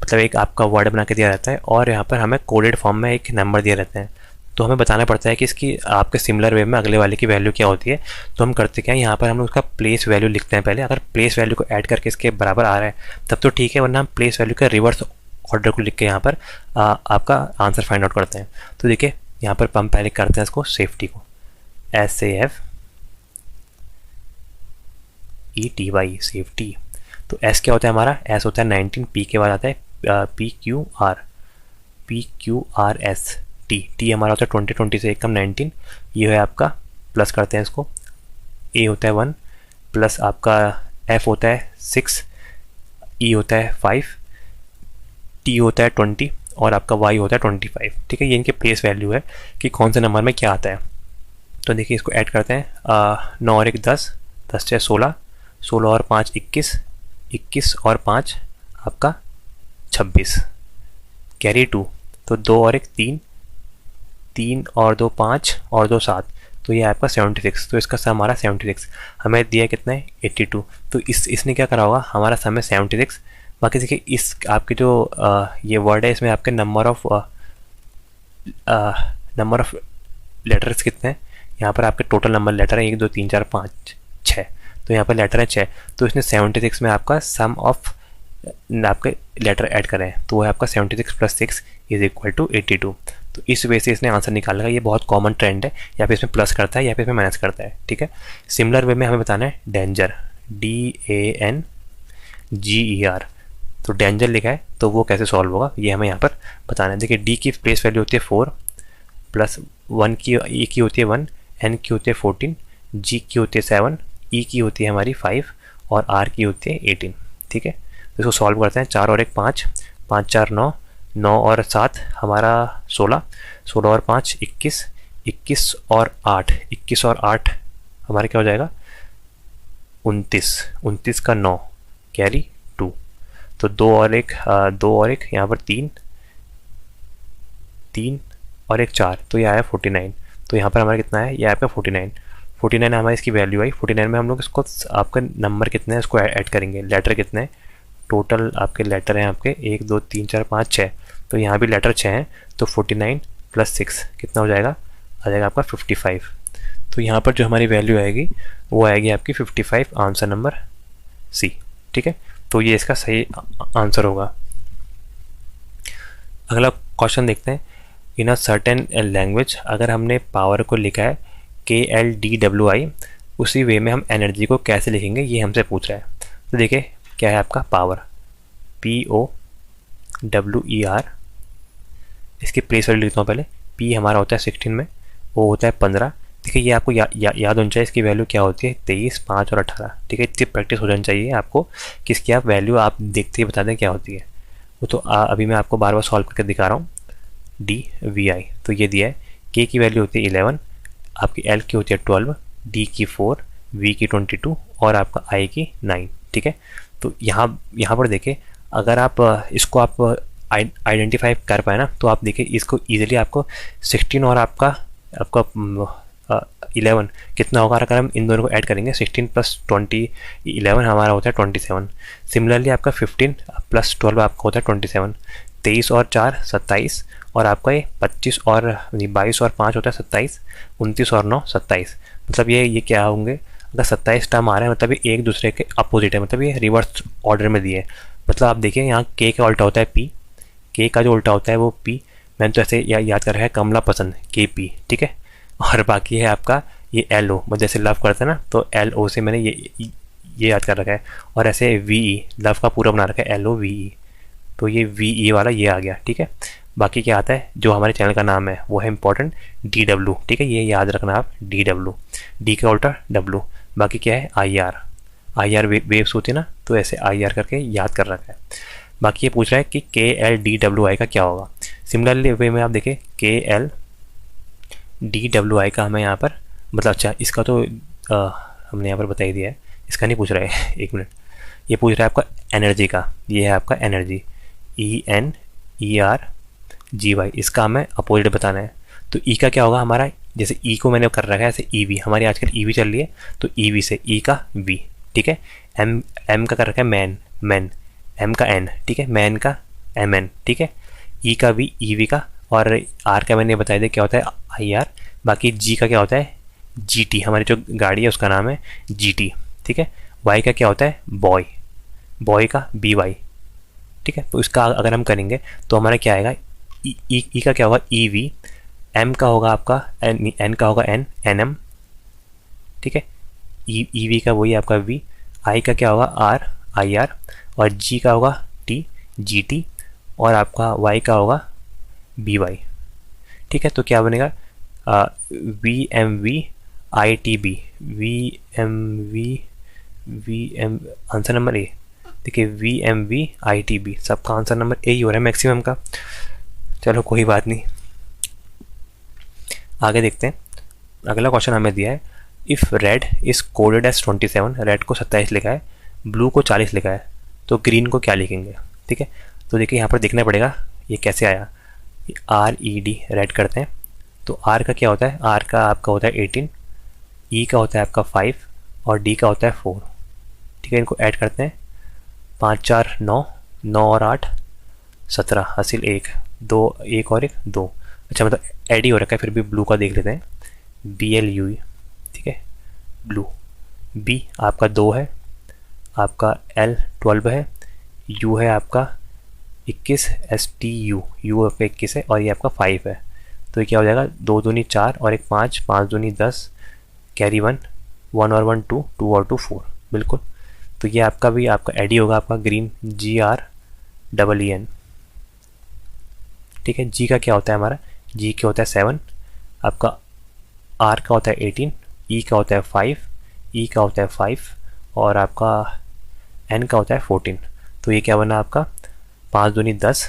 मतलब एक आपका वर्ड बना के दिया रहता है, और यहाँ पर हमें कोडेड फॉर्म में एक नंबर दिए रहते हैं, तो हमें बताना पड़ता है कि इसकी आपके सिमिलर वे में अगले वाले की वैल्यू क्या होती है। तो हम करते क्या है, यहाँ पर हम उसका प्लेस वैल्यू लिखते हैं पहले। अगर प्लेस वैल्यू को ऐड करके इसके बराबर आ रहा है तब तो ठीक है, वरना हम प्लेस वैल्यू का रिवर्स ऑर्डर को लिख के यहाँ पर आपका आंसर फाइंड आउट करते हैं। तो देखिए यहाँ पर हम पहले करते हैं इसको सेफ्टी को SAFETY सेफ्टी। तो S क्या होता है हमारा, S होता है 19, P के बाद आता है PQRS, T हमारा होता है 20, 20 से एक कम 19, ये है आपका, प्लस करते हैं इसको, A होता है 1 प्लस आपका F होता है 6, E होता है 5, T होता है 20 और आपका Y होता है 25। ठीक है, ये इनके प्लेस वैल्यू है कि कौन से नंबर में क्या आता है। तो देखिए इसको ऐड करते हैं, 9 और 1 10, 10 से 16, 16 और 5 21, 21 और 5 आपका 26, कैरी 2, तो 2 और 1 3, 3 और 2 5 और 2 7, तो ये आपका 76। तो इसका सम हमारा 76, हमें दिया कितना है 82। तो इसने क्या करा होगा, हमारा सम है 76। बाकी देखिए इस आपके जो ये वर्ड है, इसमें आपके नंबर ऑफ लेटर्स कितने हैं, यहाँ पर आपके टोटल नंबर लेटर है 1 2 3 4 5 6, तो यहाँ पर लेटर है 6। तो इसने 76 में आपका सम ऑफ आपके लेटर ऐड करें, तो वो है आपका 76 + 6 इज इक्वल टू 82। तो इस वजह से इसने आंसर निकाला। ये बहुत कॉमन ट्रेंड है, या फिर इसमें प्लस करता है या फिर इसमें माइनस करता है। ठीक है, सिमिलर वे में हमें बताना है डेंजर, DANGER। तो डेंजर लिखा है तो वो कैसे सॉल्व होगा ये हमें यहाँ पर बताना है। देखिए D की प्लेस वैल्यू होती है 4 प्लस 1 की E की होती है 1, N की होती है 14, G की होती है 7, E की होती है हमारी 5 और R की होती है 18। ठीक है, तो इसको सॉल्व करते हैं। 4 और 1 5, 5 4 9, 9 और 7 हमारा 16, 16 और 5 21, 21 और 8, 21 और 8 हमारे क्या हो जाएगा 29, 29 का 9 कैरी 2, तो 2 और 1 यहाँ पर 3 और 1 4, तो ये आया 49। तो यहाँ पर हमारा कितना है, ये आपका 49 हमारी इसकी वैल्यू आई। 49 में हम लोग इसको आपका नंबर कितने हैं इसको ऐड करेंगे, लेटर कितने हैं, टोटल आपके लेटर हैं आपके 1 2 3 4 5 6, तो यहाँ भी लेटर 6 हैं। तो 49 + 6 कितना हो जाएगा, आ जाएगा आपका 55। तो यहाँ पर जो हमारी वैल्यू आएगी वो आएगी आपकी 55, आंसर नंबर सी। ठीक है, तो ये इसका सही आंसर होगा। अगला क्वेश्चन देखते हैं। इन अ सर्टेन लैंग्वेज, अगर हमने पावर को लिखा है KLDWI, उसी वे में हम एनर्जी को कैसे लिखेंगे ये हमसे पूछ रहा है। तो देखिए क्या है आपका पावर, POWER, इसकी प्लेस वैल्यू लिखता हूँ पहले। P हमारा होता है 16 में, O होता है 15। देखिए ये आपको याद होना चाहिए इसकी वैल्यू क्या होती है, 23 5 और 18। ठीक है, इतनी प्रैक्टिस हो जानी चाहिए आपको कि इसकी आप वैल्यू आप देखते ही बता दें क्या होती है वो। तो अभी मैं आपको बार बार सॉल्व करके दिखा रहा हूँ। DVI, तो ये दिया है, K की वैल्यू होती है 11, आपकी L की होती है 12, D की 4, V की 22 और आपका I की 9। ठीक है, तो यहाँ पर देखिए अगर आप इसको आप आइडेंटिफाई कर पाए ना, तो आप देखिए इसको इजीली आपको 16 और आपका 11 कितना होगा, अगर हम इन दोनों को ऐड करेंगे 16 + 20 11 हमारा होता है 27। सिमिलरली आपका 15 + 12 आपका होता है 27। 23 और 4 27 और आपका ये 25 और 22 और 5 होता है 27, 29 और 9 27। मतलब ये क्या होंगे, अगर 27 टर्म आ रहे हैं मतलब ये एक दूसरे के अपोजिट है, मतलब ये रिवर्स ऑर्डर में दिए। मतलब आप देखिए यहाँ K का उल्टा होता है P, K का जो उल्टा होता है वो P। मैंने तो ऐसे याद कर रखा है कमला पसंद KP। ठीक है, और बाकी है आपका ये LO, मतलब जैसे लव करते हैं ना, तो LO से मैंने ये याद कर रखा है। और ऐसे VE, लव का पूरा बना रखा है LOVE, तो ये VE वाला ये आ गया। ठीक है, बाकी क्या आता है, जो हमारे चैनल का नाम है वो है इंपॉर्टेंट DW। ठीक है, ये याद रखना आप, DW, D का उल्टा W। बाकी क्या है IR वेव्स होती है ना, तो ऐसे IR करके याद कर रखा है। बाकी ये पूछ रहा है कि KLDWI का क्या होगा। सिमिलरली वे में आप देखें KLDWI का हमें यहाँ पर मतलब, अच्छा इसका तो हमने यहाँ पर बता ही दिया है, इसका नहीं पूछ रहा है। एक मिनट, ये पूछ रहा है आपका एनर्जी का। ये है आपका एनर्जी, ENERGY, इसका हमें अपोजिट बताना है। तो ई का क्या होगा हमारा, जैसे ई को मैंने कर रखा है ऐसे ईवी, हमारी आजकल ईवी चल रही है, तो ईवी से ई का वी, ठीक है। एम एम का कर रखा है मैन, मैन, एम का एन, ठीक है, मैन का एम एन, ठीक है। ई का वी, ईवी का, और आर का मैंने बताया क्या होता है IR। बाकी जी का क्या होता है GT, हमारी जो गाड़ी है उसका नाम है GT, ठीक है। वाई का क्या होता है बॉय, बॉय का BY, ठीक है। तो इसका अगर हम करेंगे तो हमारा क्या आएगा, ई का क्या होगा EV, एम का होगा आपका एन का होगा NM, ठीक है। EV का वही आपका V, आई का क्या होगा IR, और जी का होगा GT, और आपका वाई का होगा BY, ठीक है। तो क्या बनेगा VMVITB, VM, answer number A. देखिए VMVITB, सबका आंसर नंबर ए ही हो रहा है मैक्सिमम का। चलो कोई बात नहीं, आगे देखते हैं। अगला क्वेश्चन हमें दिया है, if red is coded as 27, red को 27 लिखा है, ब्लू को 40 लिखा है, तो ग्रीन को क्या लिखेंगे, ठीक है। तो देखिए यहाँ पर देखना पड़ेगा ये कैसे आया। RED रेड करते हैं, तो आर का क्या होता है, आर का आपका होता है 18, ई का होता है आपका 5, और डी का होता है 4, ठीक है। इनको ऐड करते हैं, 5 4 9, 9 और 8 17, हासिल 1 2, 1 और 1 2, अच्छा मतलब ऐड ही हो रखा है। फिर भी ब्लू का देख लेते हैं, BLU, ठीक है, ब्लू। बी आपका 2 है, आपका L 12 है, U है आपका 21, STU, U आपका 21 है, और ये आपका 5 है। तो ये क्या हो जाएगा, 2 दूनी 4 और 1 5, 5 दूनी 10, कैरी 1, 1 और 1 2, 2 और 2 4, बिल्कुल। तो ये आपका भी आपका एडी होगा आपका ग्रीन, GREEN, ठीक है। जी का क्या होता है हमारा, जी का होता है 7, आपका आर का होता है 18, ई का होता है 5, ई का होता है 5, और आपका एन का होता है 14। तो ये क्या बना आपका, 5 दूनी 10,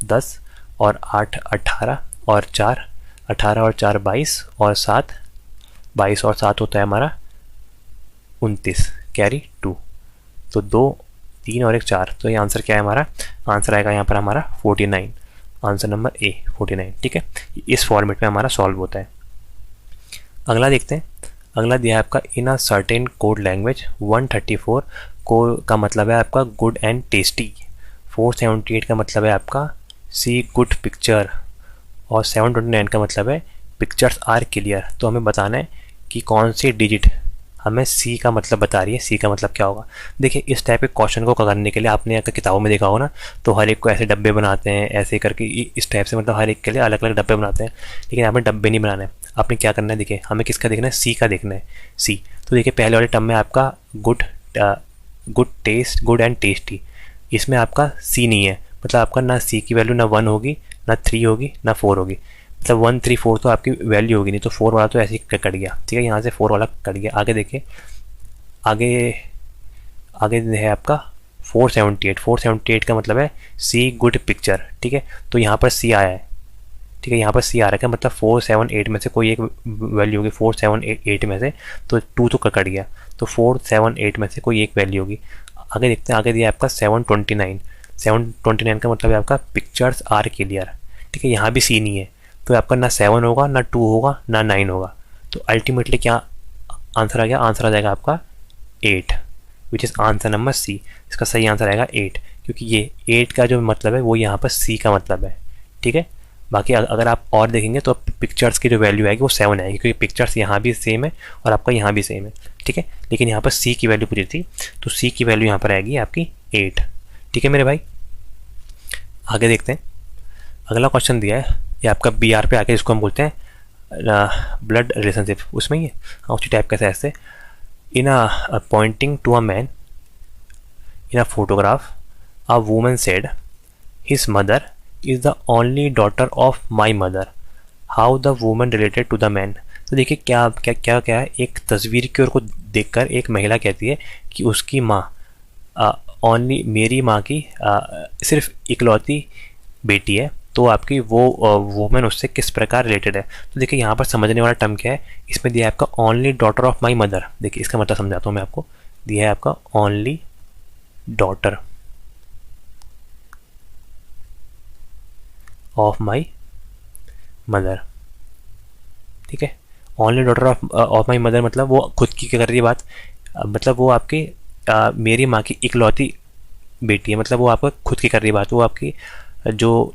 10 और 8 18, और 4 18 और 4 22, और 7 22 और 7 होता है हमारा 29, कैरी 2। तो 2 3 और 1 4, तो ये आंसर क्या है हमारा, आंसर आएगा यहाँ पर हमारा 49, आंसर नंबर ए 49, ठीक है। इस फॉर्मेट में हमारा सॉल्व होता है। अगला देखते हैं। अगला दिया है आपका, इन अ सर्टेन कोड लैंग्वेज 134 को का मतलब है आपका गुड एंड टेस्टी, 478 का मतलब है आपका सी गुड पिक्चर, और 729 का मतलब है पिक्चर्स आर क्लियर। तो हमें बताना है कि कौन सी डिजिट हमें सी का मतलब बता रही है, सी का मतलब क्या होगा। देखिए इस टाइप के क्वेश्चन को करने के लिए आपने अगर किताबों में देखा हो ना, तो हर एक को ऐसे डब्बे बनाते हैं, ऐसे करके इस टाइप से, मतलब हर एक के लिए अलग अलग डब्बे बनाते हैं। लेकिन आपने डब्बे नहीं बनाने, आपने क्या करना है, देखिए हमें किसका देखना है, सी का देखना है, सी। तो देखिए पहले वाले टर्म में आपका good taste, good and tasty, इसमें आपका सी नहीं है, मतलब आपका ना सी की वैल्यू ना 1 होगी, ना 3 होगी, ना 4 होगी, मतलब 1 3 4 तो आपकी वैल्यू होगी नहीं, तो 4 वाला तो ऐसे ही कट गया, ठीक है। यहाँ से 4 वाला कट गया। आगे देखिए, आगे आगे है आपका 478, 478 का मतलब है सी गुड पिक्चर, ठीक है। तो यहाँ पर सी आया है, ठीक है, यहाँ पर सी आ रखा है, मतलब 478 में से कोई एक वैल्यू होगी, 478 में से, तो 2 तो कट गया, तो 478 में से कोई एक वैल्यू होगी। आगे देखते हैं, आगे दिया आपका 729, 729 का मतलब है आपका पिक्चर्स आर क्लियर, ठीक है। यहाँ भी सी नहीं है, तो आपका ना 7 होगा, ना 2 होगा, ना 9 होगा। तो अल्टीमेटली क्या आंसर आ गया, आंसर आ जाएगा आपका 8, which is answer number C. इसका सही आंसर आएगा 8, क्योंकि ये 8 का जो मतलब है वो यहाँ पर सी का मतलब है, ठीक है। बाकी अगर आप और देखेंगे तो पिक्चर्स की जो वैल्यू आएगी वो 7 आएगी, क्योंकि पिक्चर्स यहाँ भी सेम है और आपका यहाँ भी सेम है, ठीक है। लेकिन यहाँ पर सी की वैल्यू पूछी थी, तो सी की वैल्यू यहाँ पर आएगी आपकी 8, ठीक है मेरे भाई। आगे देखते हैं। अगला क्वेश्चन दिया है, ये आपका BR पे आके जिसको हम बोलते हैं ब्लड रिलेशनशिप, उसमें ही है, हाँ उसी टाइप का ऐसे। In a pointing to a man in a photograph, a woman said his mother is the only daughter of my mother, how the woman related to the man. तो देखिए क्या क्या क्या क्या है, एक तस्वीर की ओर को देखकर एक महिला कहती है कि उसकी माँ ओनली, मेरी माँ की सिर्फ इकलौती बेटी है, तो आपकी वो वुमेन उससे किस प्रकार रिलेटेड है। तो देखिए यहाँ पर समझने वाला टर्म क्या है, इसमें दिया है आपका only daughter of my mother. देखिए इसका मतलब समझाता हूँ मैं आपको, दिया है आपका only daughter of my mother, ठीक है। Only daughter of my mother मतलब वो खुद की क्या कर रही है बात, मतलब वो आपकी मेरी माँ की इकलौती बेटी है, मतलब वो आपका खुद की कर रही है बात, वो आपकी जो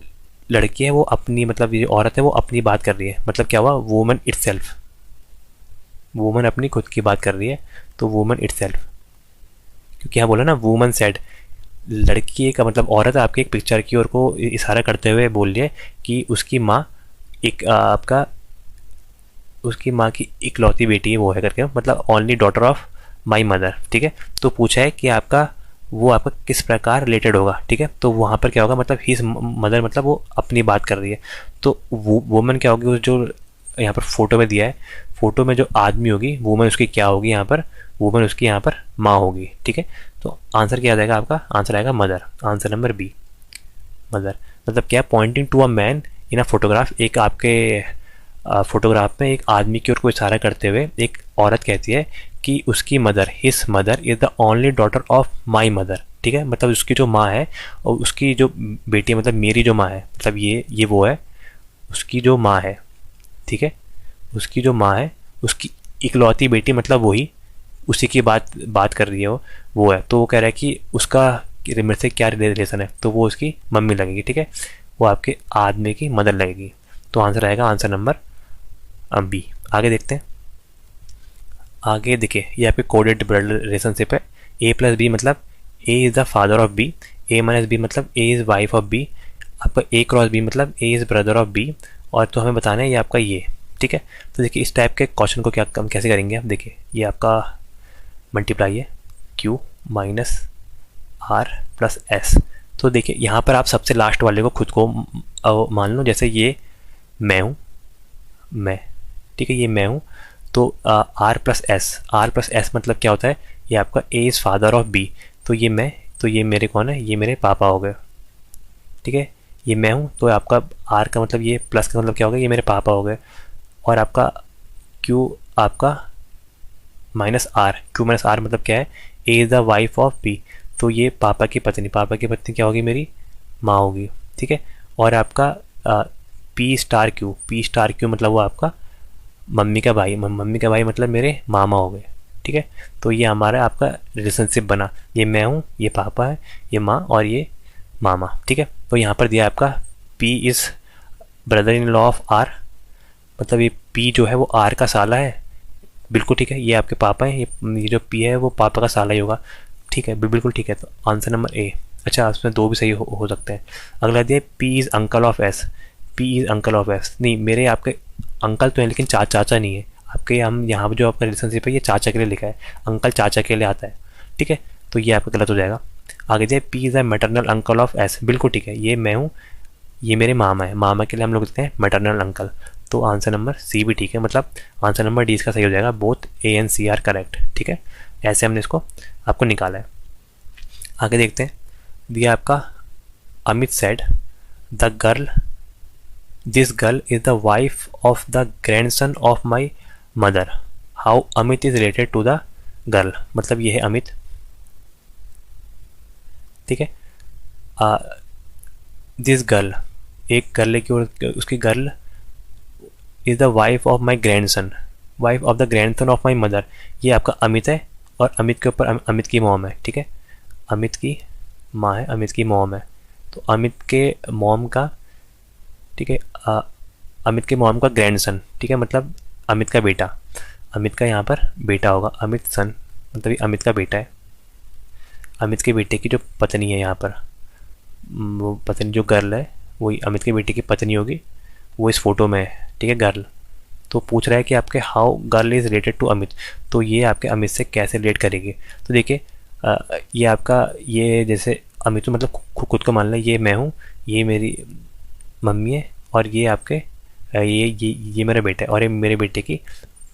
लड़की है वो अपनी, मतलब ये औरत है वो अपनी बात कर रही है, मतलब क्या हुआ, वुमन इटसेल्फ, वुमन अपनी खुद की बात कर रही है, तो वुमन इटसेल्फ, क्योंकि यहाँ बोला ना वुमन सेड, लड़की एक मतलब औरत आपकी एक पिक्चर की ओर को इशारा करते हुए बोल रही है कि उसकी माँ एक आपका उसकी माँ की इकलौती बेटी है वो है करके, मतलब only daughter of my mother, ठीक है। तो पूछा है कि आपका वो आपका किस प्रकार रिलेटेड होगा, ठीक है। तो वहाँ पर क्या होगा, मतलब हिज मदर मतलब वो अपनी बात कर रही है, तो वो वुमन क्या होगी, उस जो यहाँ पर फोटो में दिया है, फोटो में जो आदमी होगी वुमन उसकी क्या होगी, यहाँ पर वुमन उसकी यहाँ पर माँ होगी, ठीक है। तो आंसर क्या आ जाएगा आपका, आंसर आएगा mother, answer number B, mother. मतलब क्या, pointing to a man in a photograph, एक आपके फोटोग्राफ में एक आदमी की ओर को इशारा करते हुए एक औरत कहती है कि उसकी mother, his mother is the only daughter of my mother, ठीक है। मतलब उसकी जो माँ है और उसकी जो बेटी है, मतलब मेरी जो माँ है, मतलब ये वो है उसकी जो माँ है, ठीक है। उसकी जो माँ है उसकी इकलौती बेटी, मतलब वही उसी की बात कर रही है वो है। तो वो कह रहा है कि उसका मेरे से क्या रिलेशन है, तो वो उसकी मम्मी लगेगी, ठीक है। वो आपके आदमी की मदर लगेगी, तो आंसर आएगा आंसर नंबर बी। आगे देखते हैं, आगे देखिए ये आपके कोडेड ब्लड रिलेशनशिप है, ए प्लस बी मतलब A is the father of B, A minus B मतलब A is wife of B, आपका ए क्रॉस बी मतलब A is brother of B, और तो हमें बताना है ये आपका ये, ठीक है। तो देखिए इस टाइप के क्वेश्चन को क्या हम कैसे करेंगे, आप देखिए ये आपका मल्टीप्लाई है Q minus R plus S. तो देखिए यहाँ पर आप सबसे लास्ट वाले को खुद को मान लो, जैसे ये मैं हूँ, मैं, ठीक है, ये मैं हूँ, तो आर प्लस एस मतलब क्या होता है, ये आपका A is father of B, तो ये मैं, तो ये मेरे कौन है, ये मेरे पापा हो गए, ठीक है। ये मैं हूँ, तो आपका आर का मतलब ये प्लस का मतलब क्या हो गया, ये मेरे पापा हो गए, और आपका क्यू आपका minus R, Q minus R मतलब क्या है, A is the wife of B, तो ये पापा की पत्नी क्या होगी, मेरी माँ होगी, ठीक है। और आपका पी स्टार क्यू मतलब वो आपका मम्मी का भाई मतलब मेरे मामा हो गए, ठीक है। तो ये हमारा आपका रिलेशनशिप बना, ये मैं हूँ, ये पापा है, ये माँ और ये मामा, ठीक है। तो यहाँ पर दिया आपका P is brother in law of R, मतलब ये पी जो है वो आर का साला है, बिल्कुल ठीक है। ये आपके पापा हैं, ये जो पी है वो पापा का साला ही होगा, ठीक है, बिल्कुल ठीक है। तो आंसर नंबर ए। अच्छा, उसमें दो भी सही हो सकते हैं। अगला दिया P is uncle of S, P is uncle of S, नहीं मेरे आपके अंकल तो है लेकिन चाचा नहीं है आपके, हम यहाँ पर जो आपका रिलेशनशिप है ये चाचा के लिए लिखा है, अंकल चाचा के लिए आता है, ठीक है। तो ये आपका गलत हो जाएगा। आगे दिया P is a maternal uncle of S, बिल्कुल ठीक है, ये मैं हूँ, ये मेरे मामा है, मामा के लिए हम लोग लिखते हैं मैटरनल अंकल, तो आंसर नंबर सी भी ठीक है, मतलब आंसर नंबर डी इसका सही हो जाएगा, both A and C are correct, ठीक है। ऐसे हमने इसको आपको निकाला है। आगे देखते हैं, दिया आपका Amit said the girl, this girl is the wife of the grandson of my mother, how Amit is related to the girl, मतलब ये है अमित, ठीक है। दिस गर्ल, एक गर्ल है कि उसकी girl is the wife of my grandson, wife of the grandson of my mother, ये आपका अमित है, और अमित के ऊपर अमित की मॉम है, ठीक है, अमित की माँ है, अमित की मॉम है, तो अमित के मॉम का, ठीक है, अमित के मॉम का ग्रैंडसन, ठीक है, मतलब अमित का बेटा, अमित का यहाँ पर बेटा होगा, अमित सन मतलब ये अमित का बेटा है, अमित के बेटे की जो पत्नी है यहाँ पर, वो पत्नी जो गर्ल है वही अमित के बेटे की पत्नी होगी, वो इस फोटो में है, ठीक है, गर्ल। तो पूछ रहा है कि आपके how girl is related to Amit, तो ये आपके अमित से कैसे रिलेट करेगी। तो देखिए ये आपका, ये जैसे अमित तो मतलब खुद को मान लें, ये मैं हूँ, ये मेरी मम्मी है, और ये आपके ये मेरा बेटा है, और ये मेरे बेटे की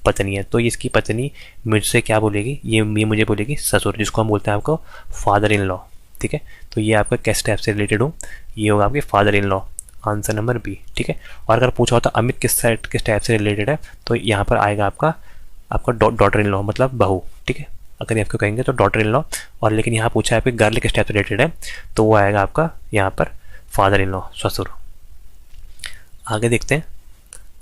पत्नी है, तो इसकी पत्नी मुझसे क्या बोलेगी, ये मुझे बोलेगी ससुर, जिसको हम बोलते हैं आपको फादर इन लॉ, ठीक है। तो ये आपका किस टाइप से रिलेटेड हो, ये होगा आपके father in law, answer number B, ठीक है। और अगर पूछा होता अमित किस टाइप से रिलेटेड है, तो यहाँ पर आएगा आपका डॉटर इन लॉ मतलब बहू, ठीक है, अगर आपको कहेंगे तो डॉटर इन लॉ, और लेकिन यहाँ पूछा है आपके गर्ल किस टाइप से रिलेटेड है, तो वो आएगा आपका यहाँ पर फादर इन लॉ, ससुर। आगे देखते हैं।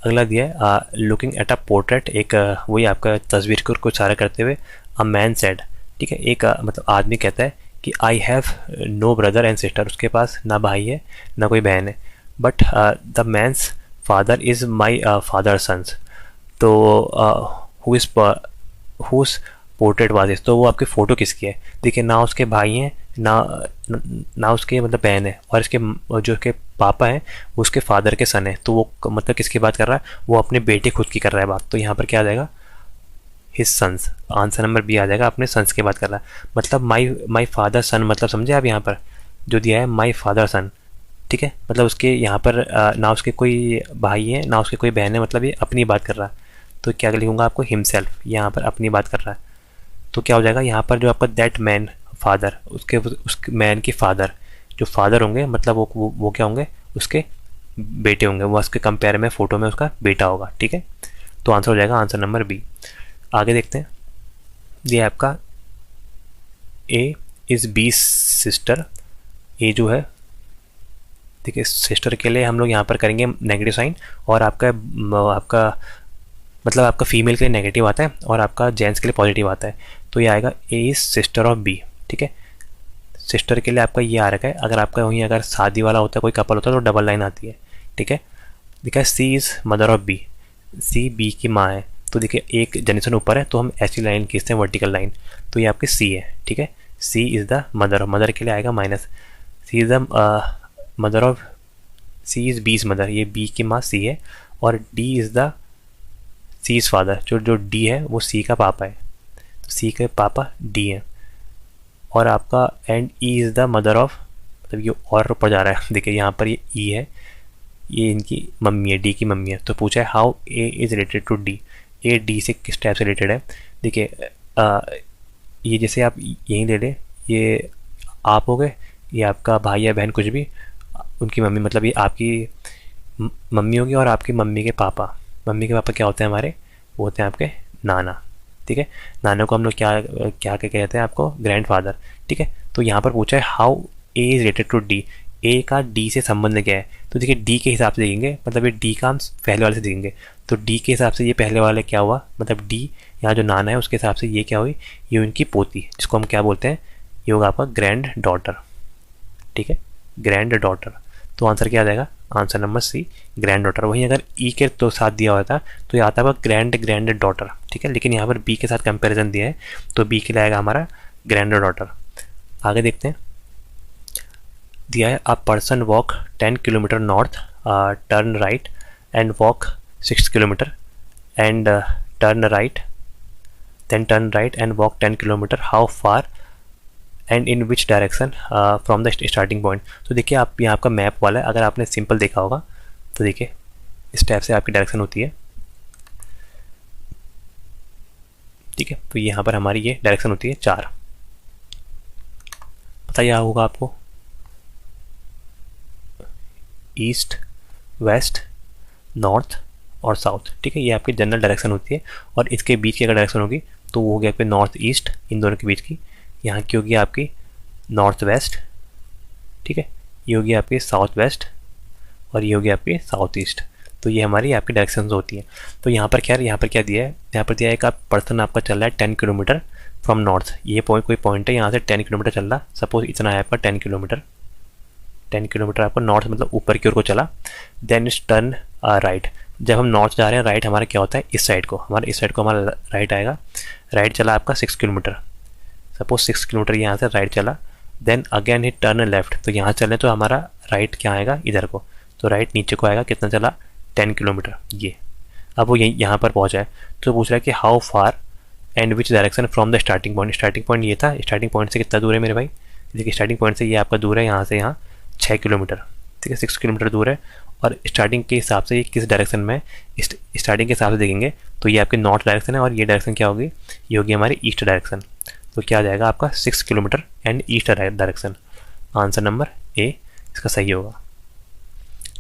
अगला दिया है लुकिंग एट अ पोर्ट्रेट, एक वही आपका तस्वीर को इशारा करते हुए अ मैन सेड, ठीक है, एक मतलब आदमी कहता है कि I have no brother and sister, उसके पास ना भाई है ना कोई बहन है, but the man's father is my father sons, तो हु इज़ हुज पोर्ट्रेट वाजिस, तो वो आपकी फ़ोटो किसकी है। देखिए ना उसके भाई हैं ना ना उसके मतलब बहन है, और इसके जो उसके पापा हैं वो उसके फादर के सन है, तो वो मतलब किसकी बात कर रहा है, वो अपने बेटे खुद की कर रहा है बात, तो यहाँ पर क्या आ जाएगा his sons, answer number B आ जाएगा, अपने सन्स की बात कर रहा है, मतलब माई फादर सन, मतलब समझे आप यहाँ पर जो दिया है माई फादर सन, ठीक है, मतलब उसके यहाँ पर ना उसके कोई भाई है ना उसके कोई बहन है, मतलब ये अपनी बात कर रहा है, तो क्या लिखूंगा आपको हिमसेल्फ, यहाँ पर अपनी बात कर रहा है, तो क्या हो जाएगा यहाँ पर जो आपका दैट मैन फादर, उसके उस मैन के फादर, जो फादर होंगे मतलब वो क्या होंगे, उसके बेटे होंगे, वो उसके कंपेयर में फ़ोटो में उसका बेटा होगा, ठीक है, तो आंसर हो जाएगा आंसर नंबर बी। आगे देखते हैं, ये आपका ए इज़ बी सिस्टर, ए जो है देखिए सिस्टर के लिए हम लोग यहाँ पर करेंगे नेगेटिव साइन, और आपका आपका मतलब आपका फीमेल के लिए नेगेटिव आता है और आपका जेंट्स के लिए पॉजिटिव आता है, तो ये आएगा A is sister of B, ठीक है, सिस्टर के लिए आपका ये आ रखा है, अगर आपका वहीं अगर शादी वाला होता है कोई कपल होता है तो डबल लाइन आती है, ठीक है, देखिए C is mother of B, C B की माँ है, तो देखिए एक जनरेशन ऊपर है तो हम ऐसी लाइन खींचते हैं वर्टिकल लाइन, तो ये आपकी सी है, ठीक है, C is the mother of, mother के लिए आएगा minus, C is the mother of, C is B is mother, ये बी की माँ सी है, और D is the C is father, जो डी है वो सी का पापा है, सी के पापा डी है, और आपका and E is the mother of, मतलब ये और ऊपर जा रहा है, देखिए यहाँ पर ये ई है, ये इनकी मम्मी है, डी की मम्मी है, तो पूछा है how A is related to D, A D से किस टाइप से रिलेटेड है। देखिए ये जैसे आप यहीं ले लें, ये आप हो गए, ये आपका भाई या बहन कुछ भी, उनकी मम्मी, मतलब ये आपकी मम्मी होगी, और आपकी मम्मी के पापा, मम्मी के पापा क्या होते हैं हमारे, वो होते हैं आपके नाना, ठीक है, नाना को हम लोग क्या क्या क्या कहते हैं आपको, ग्रैंड फादर, ठीक है, तो यहाँ पर पूछा है how A is related to D, A का डी से संबंध क्या है, तो देखिए डी के हिसाब से देखेंगे, मतलब ये डी का हम पहले वाले से देखेंगे, तो डी के हिसाब से ये पहले वाले क्या हुआ, मतलब डी यहाँ जो नाना है उसके हिसाब से ये क्या हुई, ये उनकी पोती, जिसको हम क्या बोलते हैं, ये होगा आपका ग्रैंड डॉटर, ठीक है, ग्रैंड डॉटर, तो आंसर क्या आ जाएगा, answer number C granddaughter. वहीं अगर ई के तो साथ दिया होता तो ये आता है ग्रैंड डॉटर, ठीक है, लेकिन यहाँ पर बी के साथ कंपैरिजन दिया है तो बी के लिए आएगा हमारा ग्रैंड डॉटर। आगे देखते हैं, दिया है a person walk 10 kilometre north, turn right and walk 6 kilometre and turn right, then turn right and walk 10 kilometre, how far and in which direction from the starting point. तो देखिए आप यहाँ आपका मैप वाला है, अगर आपने सिंपल देखा होगा तो देखिए इस टाइप से आपकी डायरेक्शन होती है, ठीक है, तो यहाँ पर हमारी ये डायरेक्शन होती है 4, पता क्या होगा आपको, ईस्ट वेस्ट नॉर्थ और साउथ, ठीक है, ये आपकी जनरल डायरेक्शन होती है, और इसके बीच की अगर डायरेक्शन होगी तो वो हो गया आपके नॉर्थ ईस्ट, इन दोनों के बीच की, यहाँ की होगी आपकी नॉर्थ वेस्ट, ठीक है, ये होगी आपकी साउथ वेस्ट, और ये होगी आपकी साउथ ईस्ट, तो ये हमारी आपकी डायरेक्शन होती है। तो यहाँ पर क्या दिया है, यहाँ पर दिया है कि आप पर्सन आपका चल रहा है 10 किलोमीटर फ्रॉम नॉर्थ, ये कोई पॉइंट है यहाँ से 10 किलोमीटर चल रहा, सपोज इतना है आपका 10 किलोमीटर आपको नॉर्थ मतलब ऊपर की ओर को चला, देन इट्स टर्न राइट, जब हम नॉर्थ जा रहे हैं राइट हमारा क्या होता है, इस साइड को हमारा राइट आएगा, राइट चला आपका 6 किलोमीटर, सपोज 6 किलोमीटर यहाँ से राइट चला, then again hit turn left, तो यहाँ चलें तो हमारा राइट क्या आएगा इधर को, तो राइट नीचे को आएगा, कितना चला 10 किलोमीटर, ये अब वो यहाँ पर पहुँचा है, तो पूछ रहा है कि how far and which direction from the starting point ये था, स्टार्टिंग पॉइंट से कितना दूर है मेरे भाई, देखिए स्टार्टिंग पॉइंट से ये आपका दूर है यहाँ से यहाँ 6 किलोमीटर, ठीक है, 6 किलोमीटर दूर है, और स्टार्टिंग के हिसाब से ये किस डायरेक्शन में, स्टार्टिंग के हिसाब से देखेंगे तो ये आपकी नॉर्थ डायरेक्शन है, और ये डायरेक्शन क्या होगी, ये होगी हमारी ईस्ट डायरेक्शन, तो क्या आ जाएगा आपका 6 kilometre and east direction, answer number A इसका सही होगा,